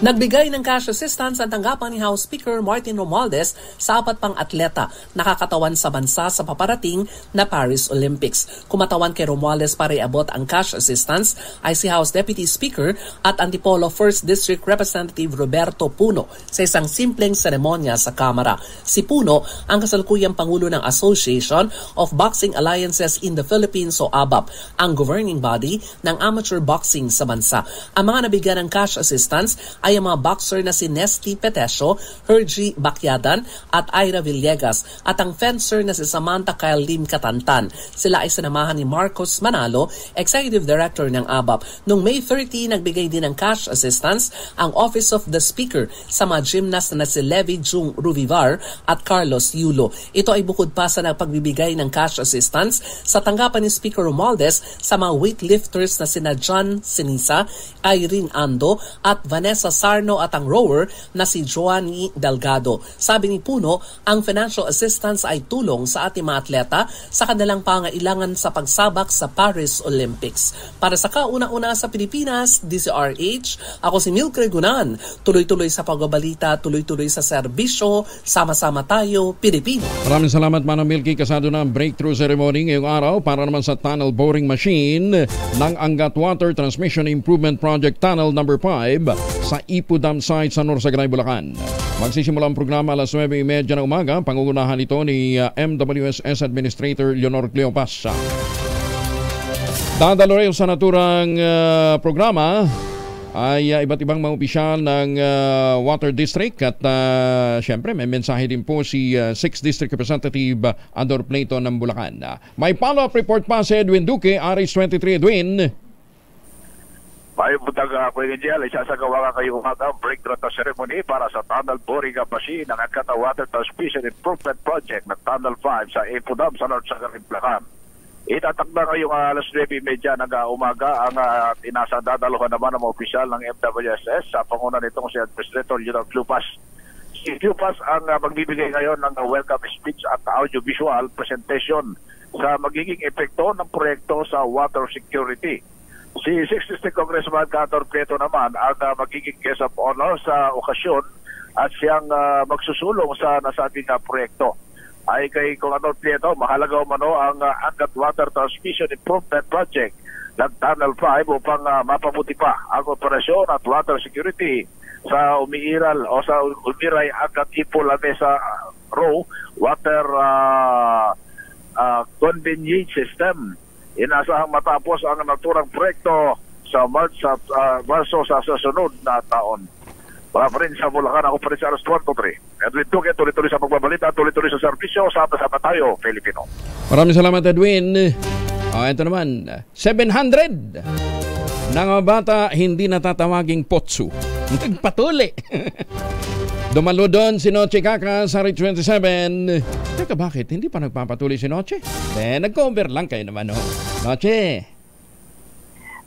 Nagbigay ng cash assistance ang tanggapan ni House Speaker Martin Romualdez sa 4 pang atleta nakakatawan sa bansa sa paparating na Paris Olympics. Kumatawan kay Romualdez para iabot ang cash assistance ay si House Deputy Speaker at Antipolo 1st District Representative Roberto Puno sa isang simpleng seremonya sa Kamara. Si Puno ang kasalukuyang Pangulo ng Association of Boxing Alliances in the Philippines o ABAP, ang governing body ng amateur boxing sa bansa. Ang mga nabigyan ng cash assistance ay ang mga boxer na si Nesty Petesio, Hergy Bacyadan at Ira Villegas at ang fencer na si Samantha Kyle Lim Katantan. Sila ay sinamahan ni Marcos Manalo, Executive Director ng ABAP. Noong May 30, nagbigay din ng cash assistance ang Office of the Speaker sa mga gymnast na si Levi Jung Ruvivar at Carlos Yulo. Ito ay bukod pa sa pagbibigay ng cash assistance sa tanggapan ni Speaker Romualdez sa mga weightlifters na sina John Sinisa, Irene Ando at Vanessa Sarno at ang rower na si Joanny Delgado. Sabi ni Puno, ang financial assistance ay tulong sa ating mga atleta sa kanilang pangailangan sa pagsabak sa Paris Olympics. Para sa kauna-una sa Pilipinas, DZRH, ako si Milky Regunan. Tuloy-tuloy sa pagbabalita, tuloy-tuloy sa serbisyo, sama-sama tayo, Pilipino.
Maraming salamat, Manang Milky. Kasado na ang breakthrough ceremony ngayong araw para naman sa tunnel boring machine ng Angat Water Transmission Improvement Project Tunnel No. 5 sa Ipu Dam site sa Norsagaray, Bulacan. Magsisimula ang programa alas 9:30 ng umaga. Pangungunahan ito ni MWSS Administrator Leonor Cleopas. Dadalo rin sa naturang programa ay iba't ibang mga opisyal ng Water District at syempre may mensahe din po si 6th District Representative Ador Plato ng Bulacan. May follow-up report pa si Edwin Duque, RH23. Edwin.
May butag ako yung jail, isasagawa ka kayong umaga breakthrough na ceremony para sa tunnel boring machine ng Angkata Water Transmission Improvement Project ng Tunnel 5 sa Ipudam sa North Sagarin, Bulacan. Itatakda ngayong alas 9:30 ng umaga ang inasandadaluhan naman ng mga opisyal ng MWSS sa panguna nitong si Administrator Leonor Cleopas. Si Cleopas ang magbibigay ngayon ng welcome speech at audiovisual presentation sa magiging epekto ng proyekto sa water security. Si 6th District Congressman Ador Plato naman ang magiging guest of honor sa okasyon at siyang magsusulong sa nasabing proyekto. Ay kay Kung Ador Plato, mahalaga umano ang Angat Water Transmission Improvement Project ng Tunnel 5 upang mapabuti pa ang operasyon at water security sa umiiral o sa umiray Angat Ipo Lamesa Row Water Convenience System. Inasahang matapos ang naturang proyekto sa Marso sa susunod na taon. Wala pa rin sa Bulacan, ako pa rin sa Alas 23. Edwin Duque, tuloy-tuloy sa pagbabalita, tuloy-tuloy sa serbisyo, sama-sama tayo, Filipino.
Maraming salamat, Edwin. Ito naman, 700 ng mga bata hindi natatawaging potso. Nagpatuli. Dumalo doon si Noche Kaka sa Rich 27. Teka, bakit? Hindi pa nagpapatuloy si Noche? Nag-cover lang kayo naman, Noche.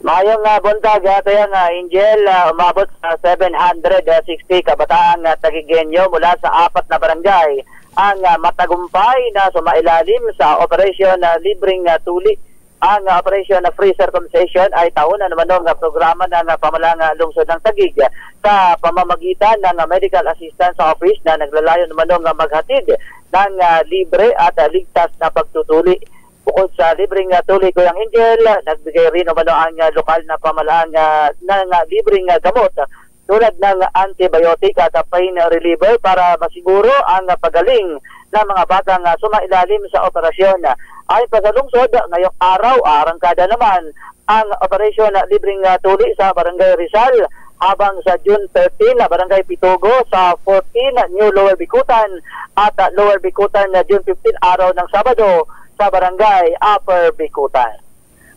Mayong buntag, ito yung Angel, umabot sa 760 kabataan Tagigenyo mula sa 4 na barangay ang matagumpay na sumailalim sa operasyon na libreng tuli. Ang operasyon na free circumcision ay taon na naman ng programa ng pamahalang lungsod ng Taguig sa pamamagitan ng Medical Assistance Office na naglalayon naman ng maghatid ng libre at ligtas na pagtutuli. Bukod sa libreng tuli, Kuyang Angel, nagbigay rin naman ang lokal na pamahalaan ng libreng gamot tulad ng antibiotic at pain reliever para masiguro ang pagaling ng mga batang sumailalim sa operasyon. Ay pa sa lungsod, ngayong araw, arangkada naman ang operasyon libreng tuli sa Barangay Rizal, habang sa June 13, Barangay Pitugo, sa 14, New Lower Bikutan, at Lower Bikutan na June 15, araw ng Sabado, sa Barangay Upper Bikutan.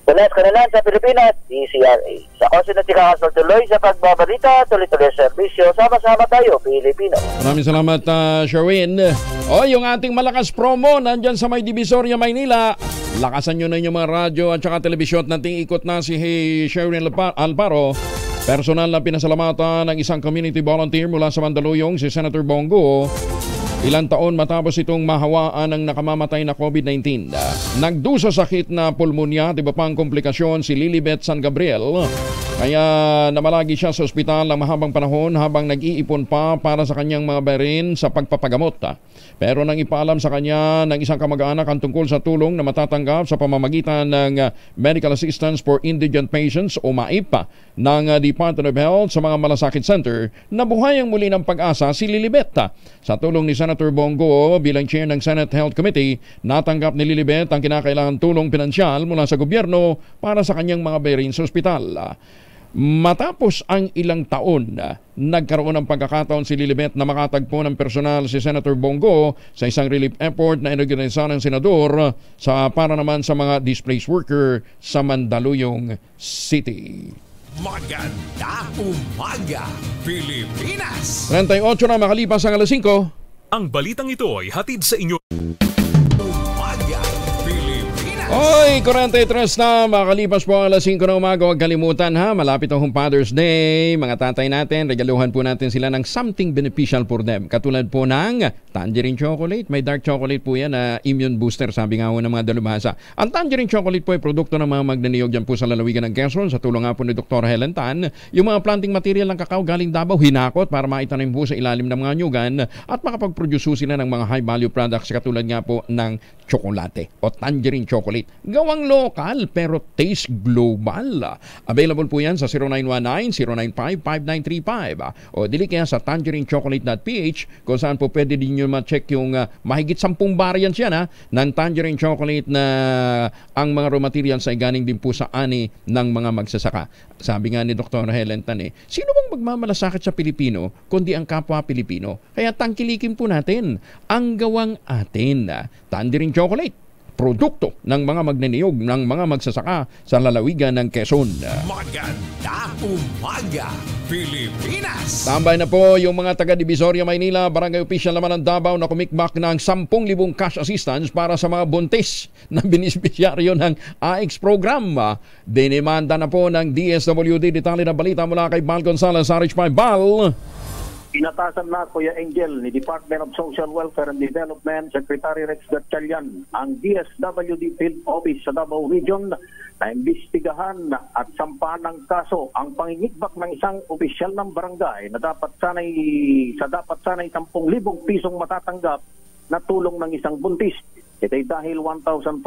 Tuloy kanilan sa Pilipinas, DCRA. Sa Osin at Chikakas, tuloy sa pagbabalita, tuloy-tuloy serbisyo, sama-sama tayo, Pilipino.
Maraming salamat, Sherwin. Yung ating malakas promo, nandyan sa may Divisoria, Maynila. Lakasan nyo na yung mga radyo at saka telebisyon at nating ikot na si Sherwin Alparo. Personal na pinasalamatan ng isang community volunteer mula sa Mandaluyong, si Senator Bongo. Ilang taon matapos itong mahawaan ng nakamamatay na COVID-19. Nagdusa sakit na pulmonya, iba pang komplikasyon si Lilibet San Gabriel. Kaya namalagi siya sa ospital ng mahabang panahon habang nag-iipon pa para sa kanyang mga bayarin sa pagpapagamot. Pero nang ipaalam sa kanya ng isang kamag-anak ang tungkol sa tulong na matatanggap sa pamamagitan ng Medical Assistance for Indigent Patients o MAIPA ng Department of Health sa mga malasakit center, nabuhay ang muli ng pag-asa si Lilibet. Sa tulong ni Senator Bongo bilang chair ng Senate Health Committee, natanggap ni Lilibet ang kinakailangan tulong pinansyal mula sa gobyerno para sa kanyang mga bayarin sa ospital. Matapos ang ilang taon, nagkaroon ng pagkakataon si Lilibet na makatagpo ng personal si Senator Bongo sa isang relief effort na inorganisa ng senador para naman sa mga displaced worker sa Mandaluyong City.
Magandang umaga, Pilipinas!
38 na makalipas ang alas 5.
Ang balitang ito ay hatid sa inyo.
Oy, 43 na, makalipas po ang alas 5 na umaga. Huwag kalimutan ha, malapit ang Father's Day. Mga tatay natin, regaluhan po natin sila ng something beneficial for them. Katulad po ng tangerine chocolate. May dark chocolate po yan na immune booster, sabi nga ho ng mga dalubhasa. Ang tangerine chocolate po ay produkto ng mga magnaniyog dyan po sa lalawigan ng Quezon. Sa tulong nga po ni Dr. Helen Tan, yung mga planting material ng kakao galing Davao, hinakot para maitanim po sa ilalim ng mga nyugan at makapag-produce sila ng mga high value products katulad nga po ng chocolate o tangerine chocolate. Gawang lokal pero taste global. Available po yan sa 0919-095-5935 o dili kaya sa tangerinechocolate.ph kung saan po pwede din nyo ma-check yung mahigit 10 variants yan ng tangerine chocolate na ang mga raw materials ay galing din po sa ani ng mga magsasaka. Sabi nga ni Dr. Helen Tan, sino bang magmamalasakit sa Pilipino kundi ang kapwa Pilipino? Kaya tangkilikin po natin ang gawang atin. Tangerine chocolate, produkto ng mga magnaniyog ng mga magsasaka sa lalawigan ng Quezon.
Magandang umaga, Pilipinas!
Tambay na po yung mga taga-Divisoria, Maynila, barangay official naman ng Davao na kumikmak ng 10,000 cash assistance para sa mga buntis na beneficiaryo ng AX program. Dinimanda na po ng DSWD. Detalye na balita mula kay Bal Gonzalez sa Rich 5. Bal!
Inatasan na, Kuya Angel, ni Department of Social Welfare and Development Secretary Rex Gatchalian ang DSWD Field Office sa Davao Region na imbestigahan at sampahan ng kaso ang pangingigbak ng isang opisyal ng barangay na dapat sanay 10,000 pisong matatanggap na tulong ng isang buntis. Ito'y dahil 1,500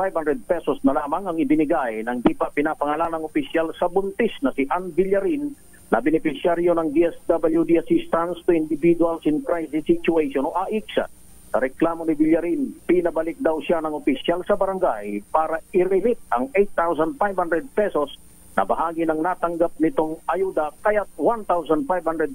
pesos na lamang ang ibinigay ng di pa pinapangalanang opisyal sa buntis na si Ann Villarin na benepisyaryo ng DSWD Assistance to Individuals in Crisis Situation o AICSA. Sa reklamo ni Villarin, pinabalik daw siya ng opisyal sa barangay para i-remit ang 8,500 pesos na bahagi ng natanggap nitong ayuda, kaya't 1,500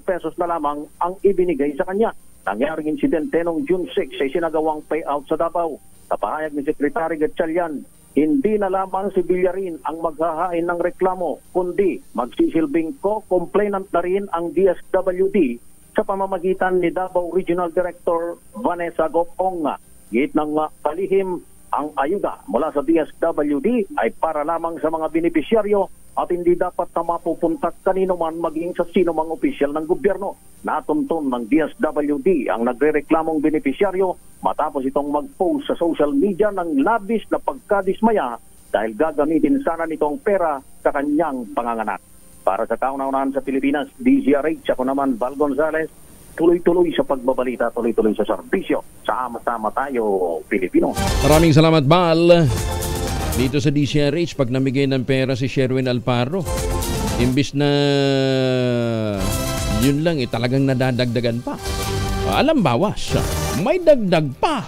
pesos na lamang ang ibinigay sa kanya. Nangyaring insidente noong June 6 ay sinagawang payout sa Davao. Sa pahayag ni Secretary Gatchalian, hindi na lamang si Villarin ang maghahain ng reklamo, kundi magsisilbing co-complainant na rin ang DSWD sa pamamagitan ni Davao Regional Director Vanessa Gopong. Git ng palihim, ang ayuda mula sa DSWD ay para lamang sa mga benepisyaryo at hindi dapat na mapupunta kanino man maging sa sino mang opisyal ng gobyerno. Natuntun ng DSWD ang nagrereklamong benepisyaryo matapos itong mag-post sa social media ng labis na pagkadismaya dahil gagamitin sana nitong pera sa kanyang panganganak. Para sa kauna-unahan sa Pilipinas, DZRH, ako naman Val Gonzales, tuloy-tuloy sa pagbabalita, tuloy-tuloy sa serbisyo. Sama-sama tayo, Pilipino.
Maraming salamat, Val. Dito sa DZRH, pag namigay ng pera si Sherwin Alparo, imbis na yun lang, talagang nadadagdagan pa. Alam bawas, may dagdag pa.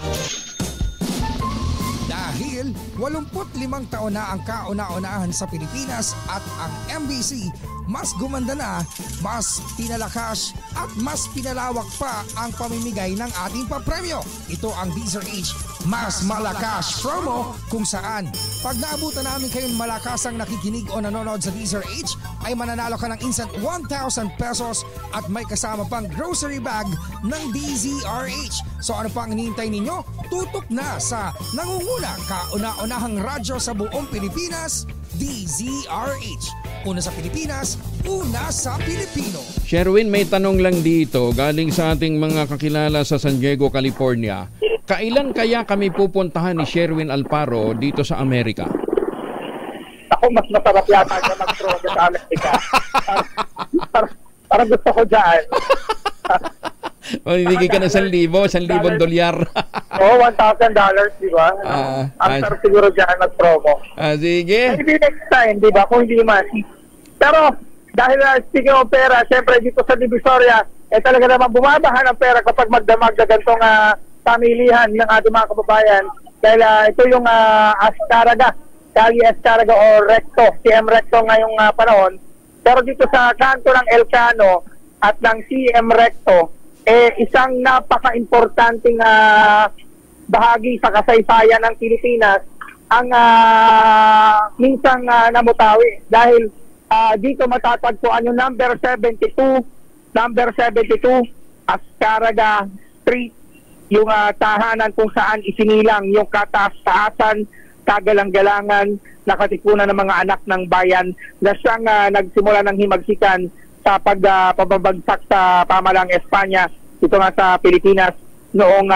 Dahil 85 taon na ang kauna-unahan sa Pilipinas at ang MBC mas gumanda na, mas pinalakas at mas pinalawak pa ang pamimigay ng ating papremyo. Ito ang DZRH Mas Malakas promo kung saan pag naabutan namin kayong malakasang nakikinig o nanonood sa DZRH ay mananalo ka ng instant 1,000 pesos at may kasama pang grocery bag ng DZRH. So ano pang hinihintay ninyo? Tutok na sa nangunguna kauna-unahang radyo sa buong Pilipinas, DZRH. Una sa Pilipinas, una sa Pilipino.
Sherwin, may tanong lang dito galing sa ating mga kakilala sa San Diego, California. Kailan kaya kami pupuntahan ni Sherwin Alparo dito sa Amerika?
Ako, mas masarap yata na mag-droga sa Amerika. Parang gusto ko dyan.
Hindi ka na 1,000 dolyar.
Oo, $1,000, di ba? After siguro dyan nag-promo.
Sige.
Maybe next time, di ba? Kung hindi man. Pero, dahil speaking of pera, syempre dito sa Divisoria, talaga naman bumabahan ang pera kapag magdamag na gantong pamilihan ng ating mga kababayan. Dahil ito yung asparagus, Kali Asparagus o Recto, CM Recto ngayong panahon. Pero dito sa kanto ng Elcano at ng CM Recto, isang napaka-importanting bahagi sa kasaysayan ng Pilipinas ang minsang namutawi. Dahil dito matatagpuan yung number 72, Asparagus Street, yung tahanan kung saan isinilang yung kataas-taasan, kagalang-galangan, nakatipunan ng mga anak ng bayan na siyang nagsimula ng himagsikan sa pagpabagsak sa pamalang Espanya ito nga sa Pilipinas noong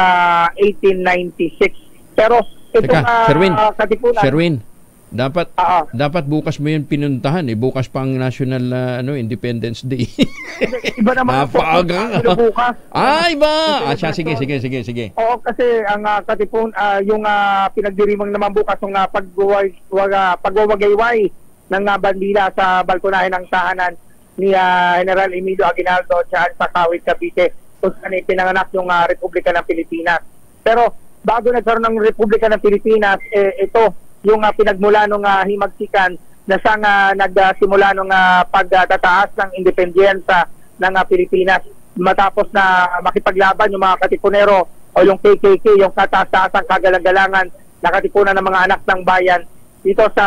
1896. Pero itong katipunan...
Sherwin, dapat bukas mo yun pinuntahan. Bukas pang National Independence Day.
Iba naman
Napaaga ka.
Bukas.
Iba! Sige.
Oo, kasi ang katipun, yung pinagdirimang naman bukas yung pagwawagayway ng bandila sa balkonahe ng tahanan ni General Emilio Aguinaldo dyan sa Kawit, Cavite, kung saan pinanganak yung Republika ng Pilipinas. Pero bago nagkaroon ng Republika ng Pilipinas, ito yung pinagmula ng himagsikan na siyang nagsimula ng pagtataas ng independensa ng Pilipinas matapos na makipaglaban yung mga katipunero o yung KKK, yung kataas-taasang kagalang-galangan na katipunan ng mga anak ng bayan dito sa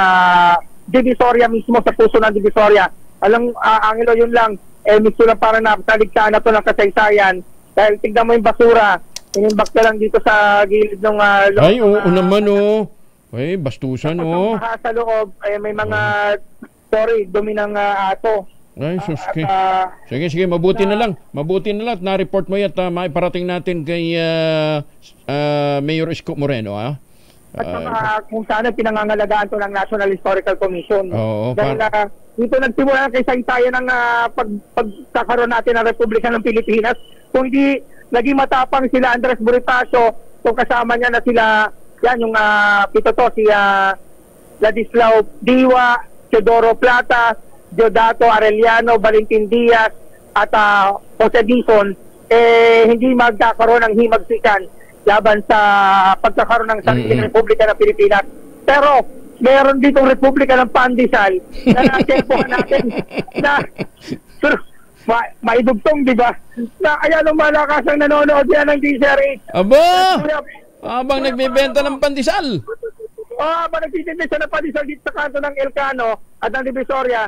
Divisoria mismo, sa puso ng Divisoria. Alam, Angelo, yun lang, mismo lang para nasaligtaan na ito ng kasaysayan dahil tignan mo yung basura, inimbak ka lang dito sa gilid ng
Ay, oo naman, Ay, bastusan,
sa loob, may mga dumi ng ato.
Ay, suski. Sige, mabuti na lang at na-report mo yan at maiparating natin kay Mayor Isko Moreno,
At kung saan pinangangalagaan ito ng National Historical Commission. Dahil dito nagsimula kay saysayan ng pagkakaroon natin ng Republika ng Pilipinas. Kung hindi naging matapang sila Andres Bonifacio, kung kasama niya na sila, yan yung pito to, si Ladislao Diwa, Teodoro Plata, Diodato Arellano, Valentin Diaz, at Jose Dizon, hindi magkakaroon ng himagsikan laban sa pagkakaroon ng sariling Republika ng Pilipinas. Pero meron ditong Republika ng Pandesal na natempohan natin na maidugtong, di ba? Na kaya nung malakasang nanonood yan ng DZRH.
Habang nagbebenta ng pandesal.
Habang nagtitinda siya ng pandesal dito sa kanto ng Elcano at ng Divisoria,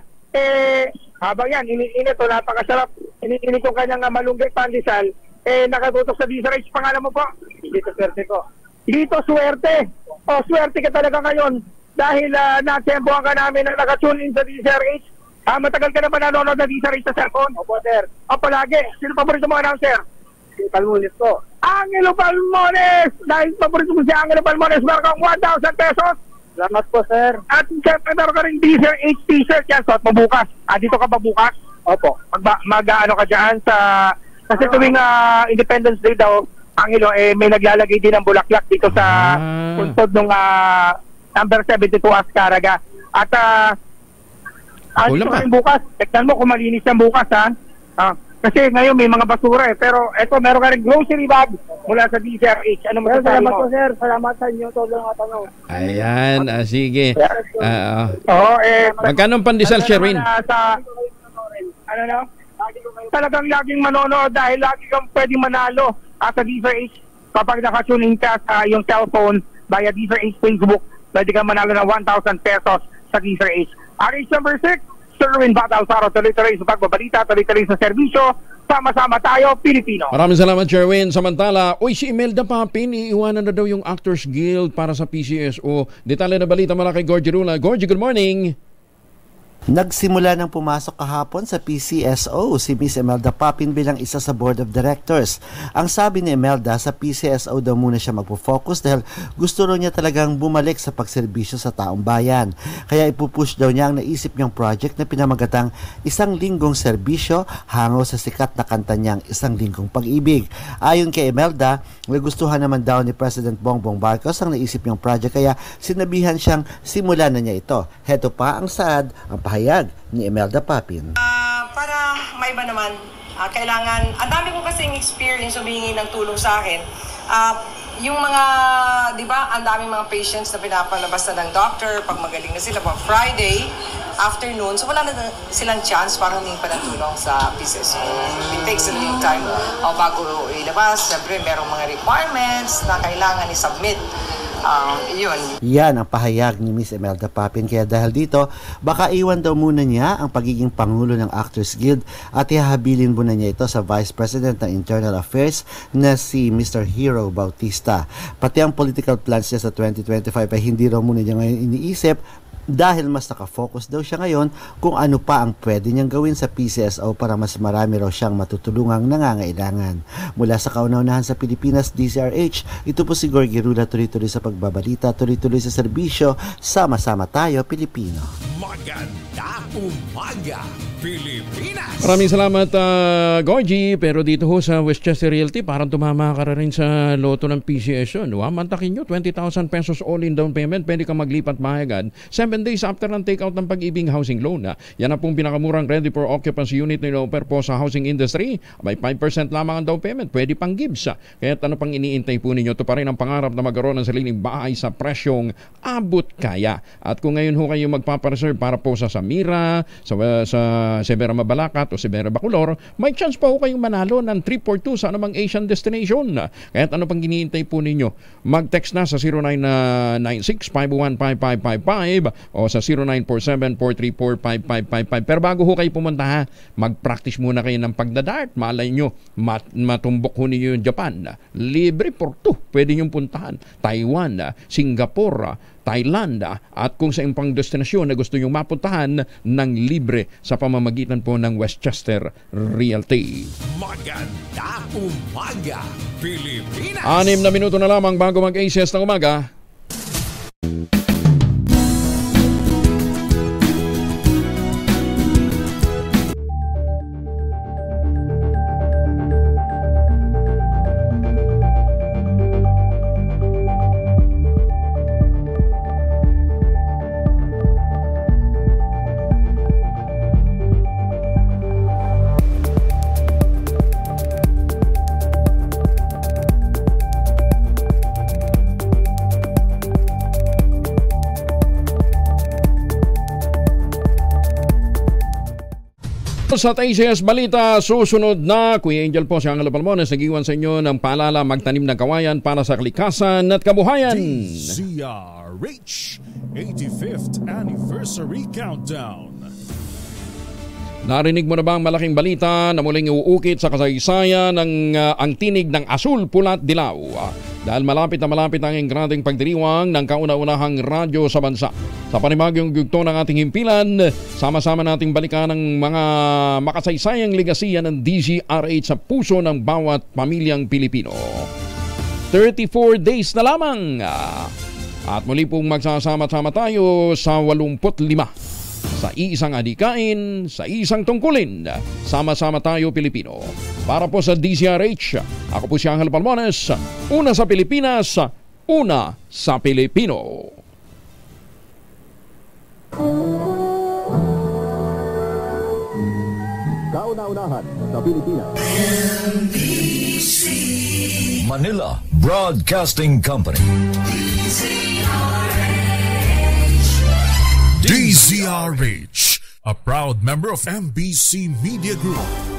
habang yan, iniinit o napakasarap. iniinit yung kanyang malunggay pandesal, nakatutok sa DZRH. Pangalan mo po? Dito Swerte ko. Dito Swerte. Swerte ka talaga ngayon dahil natempohan ka namin na nakatune in sa DZRH. Matagal ka na ba nanonood na DZRH sa cellphone? Opo, sir. Palagi. Sino paborito mo announcer? Si Palmones po. Angelo Palmones! Dahil paborito mo si Angelo Palmones, meron kang 1,000 pesos. Salamat po, sir. At siyempre meron ka rin DZRH t-shirt yan. Suot mo bukas. Dito ka pa bukas? Opo. Mag-ano ka dyan sa... Kasi tuwing Independence Day daw, Angelo, may naglalagay din ng bulaklak dito sa puntod ng number 72 Ascaraga. At dito ka rin bukas. Teknan mo kung malinis yan bukas, ha? Kasi ngayon may mga basura Pero eto, meron ka rin grocery bag mula sa DZRH. Ano masasabi mo? Salamat po, sir. Salamat sa inyo. Tulong at ano.
Ayan, sige. Magkano ang pandesal, Sherwin?
Ano na? Talagang laging manonood dahil lagi kang pwedeng manalo sa DZRH kapag nakatuning ka sa iyong cellphone via DZRH Facebook. Pwede kang manalo ng 1,000 pesos sa DZRH. RH number 6, Sherwin Batalsaro, tuloy-tuloy sa pagbabalita, tuloy-tuloy sa serbisyo. Sama-sama tayo, Pilipino.
Maraming salamat, Sherwin. Samantala, si Imelda Papin, iiwanan na daw yung Actors Guild para sa PCSO. Detalye na balita mula kay Gorgie Rula. Gorgie, good morning.
Nagsimula nang pumasok kahapon sa PCSO si Miss Imelda Papin bilang isa sa Board of Directors. Ang sabi ni Imelda, sa PCSO daw muna siya magpo-focus dahil gusto raw niya talagang bumalik sa pagserbisyo sa taong bayan. Kaya ipupush daw niya ang naisip niyang project na pinamagatang 1 linggong serbisyo hango sa sikat na kanta niyang 1 linggong pag-ibig. Ayon kay Imelda, nagustuhan naman daw ni President Bongbong Marcos ang naisip niyang project kaya sinabihan siyang simulan na niya ito. Heto pa ang saad, ang pahayag ni Imelda Papin.
Para maiba naman, kailangan, ang dami ko kasing experience humingi ng tulong sa akin. Yung mga, di ba, ang daming mga patients na pinapalabas na ng doctor pag magaling na sila, pag Friday afternoon, so wala na silang chance para humingi pa ng tulong sa PCSO. It takes a little time bago ilabas. Siyempre, merong mga requirements na kailangan i-submit. Yun.
Yan ang pahayag ni Miss Imelda Papin. Kaya dahil dito, baka iwan daw muna niya ang pagiging Pangulo ng Actors Guild at ihahabilin muna niya ito sa Vice President ng Internal Affairs na si Mr. Hero Bautista. Pati ang political plans niya sa 2025 ay hindi raw muna niya ngayon iniisip dahil mas nakafocus daw siya ngayon kung ano pa ang pwede niyang gawin sa PCSO para mas marami raw siyang matutulungang nangangailangan. Mula sa kauna-unahan sa Pilipinas, DZRH, ito po si Gorgie Rula, tuloy-tuloy sa pagbabalita, tuloy-tuloy sa serbisyo, sama-sama tayo, Pilipino.
Maganda umaga, Pilipinas!
Maraming salamat, Gorgie. Pero dito ho sa Westchester Realty, parang tumama ka rin sa loto ng PCSO. Mantakin nyo, 20,000 pesos all-in down payment. Pwede ka maglipat mahagad 7 days after ng take-out ng pag-ibig housing loan. Yan na pong pinakamurang ready for occupancy unit na ino-offer po sa housing industry. May 5% lamang ang down payment. Pwede pang gives. Kaya ano pang iniintay po ninyo? Ito pa rin ang pangarap na magkaroon ng sariling bahay sa presyong abot kaya. At kung ngayon ho kayo magpapareserve para po sa Samira, sa Severa Mabalacat o Severa Bacolor, may chance pa ho kayong manalo ng 342 sa anumang Asian destination. Kaya ano pang iniintay po ninyo? Mag-text na sa 0996-501-5555 o sa 0947-434-5555. Pero bago ho kayo pumunta ha, mag-practice muna kayo ng pagdadart. Malay nyo, matumbok ho ninyo yung Japan. Libre por 2. Pwede nyo puntahan. Taiwan, Singapore, Thailand, at kung sa pang destinasyon na gusto nyong mapuntahan ng libre sa pamamagitan po ng Westchester Realty.
Maganda umaga, Pilipinas!
6 na minuto na lamang bago mag-ACS ng umaga. Sa ACS Balita, susunod na Kuya Angel po, si Angelo Palmones, nag-iwan sa inyo ng paalala magtanim ng kawayan para sa kalikasan at kabuhayan.
DZRH 85th Anniversary Countdown.
Narinig mo na ba ang malaking balita na muling uukit sa kasaysayan ng ang tinig ng asul, pula at dilaw? Dahil malapit na malapit ang ingrading pagdiriwang ng kauna-unahang radyo sa bansa. Sa panibagyong yugto ng ating himpilan, sama-sama nating balikan ang mga makasaysayang legasiya ng DZRH sa puso ng bawat pamilyang Pilipino. 34 days na lamang at muli pong magsasama-sama tayo sa 85 sa iisang adikain, sa isang tungkulin. Sama-sama tayo Pilipino. Para po sa DZRH, ako po si Angel Palmones. Una sa Pilipinas, una sa Pilipino.
Kauna-unahan sa Pilipinas. NBC Manila Broadcasting Company. DZRH, a proud member of MBC Media Group.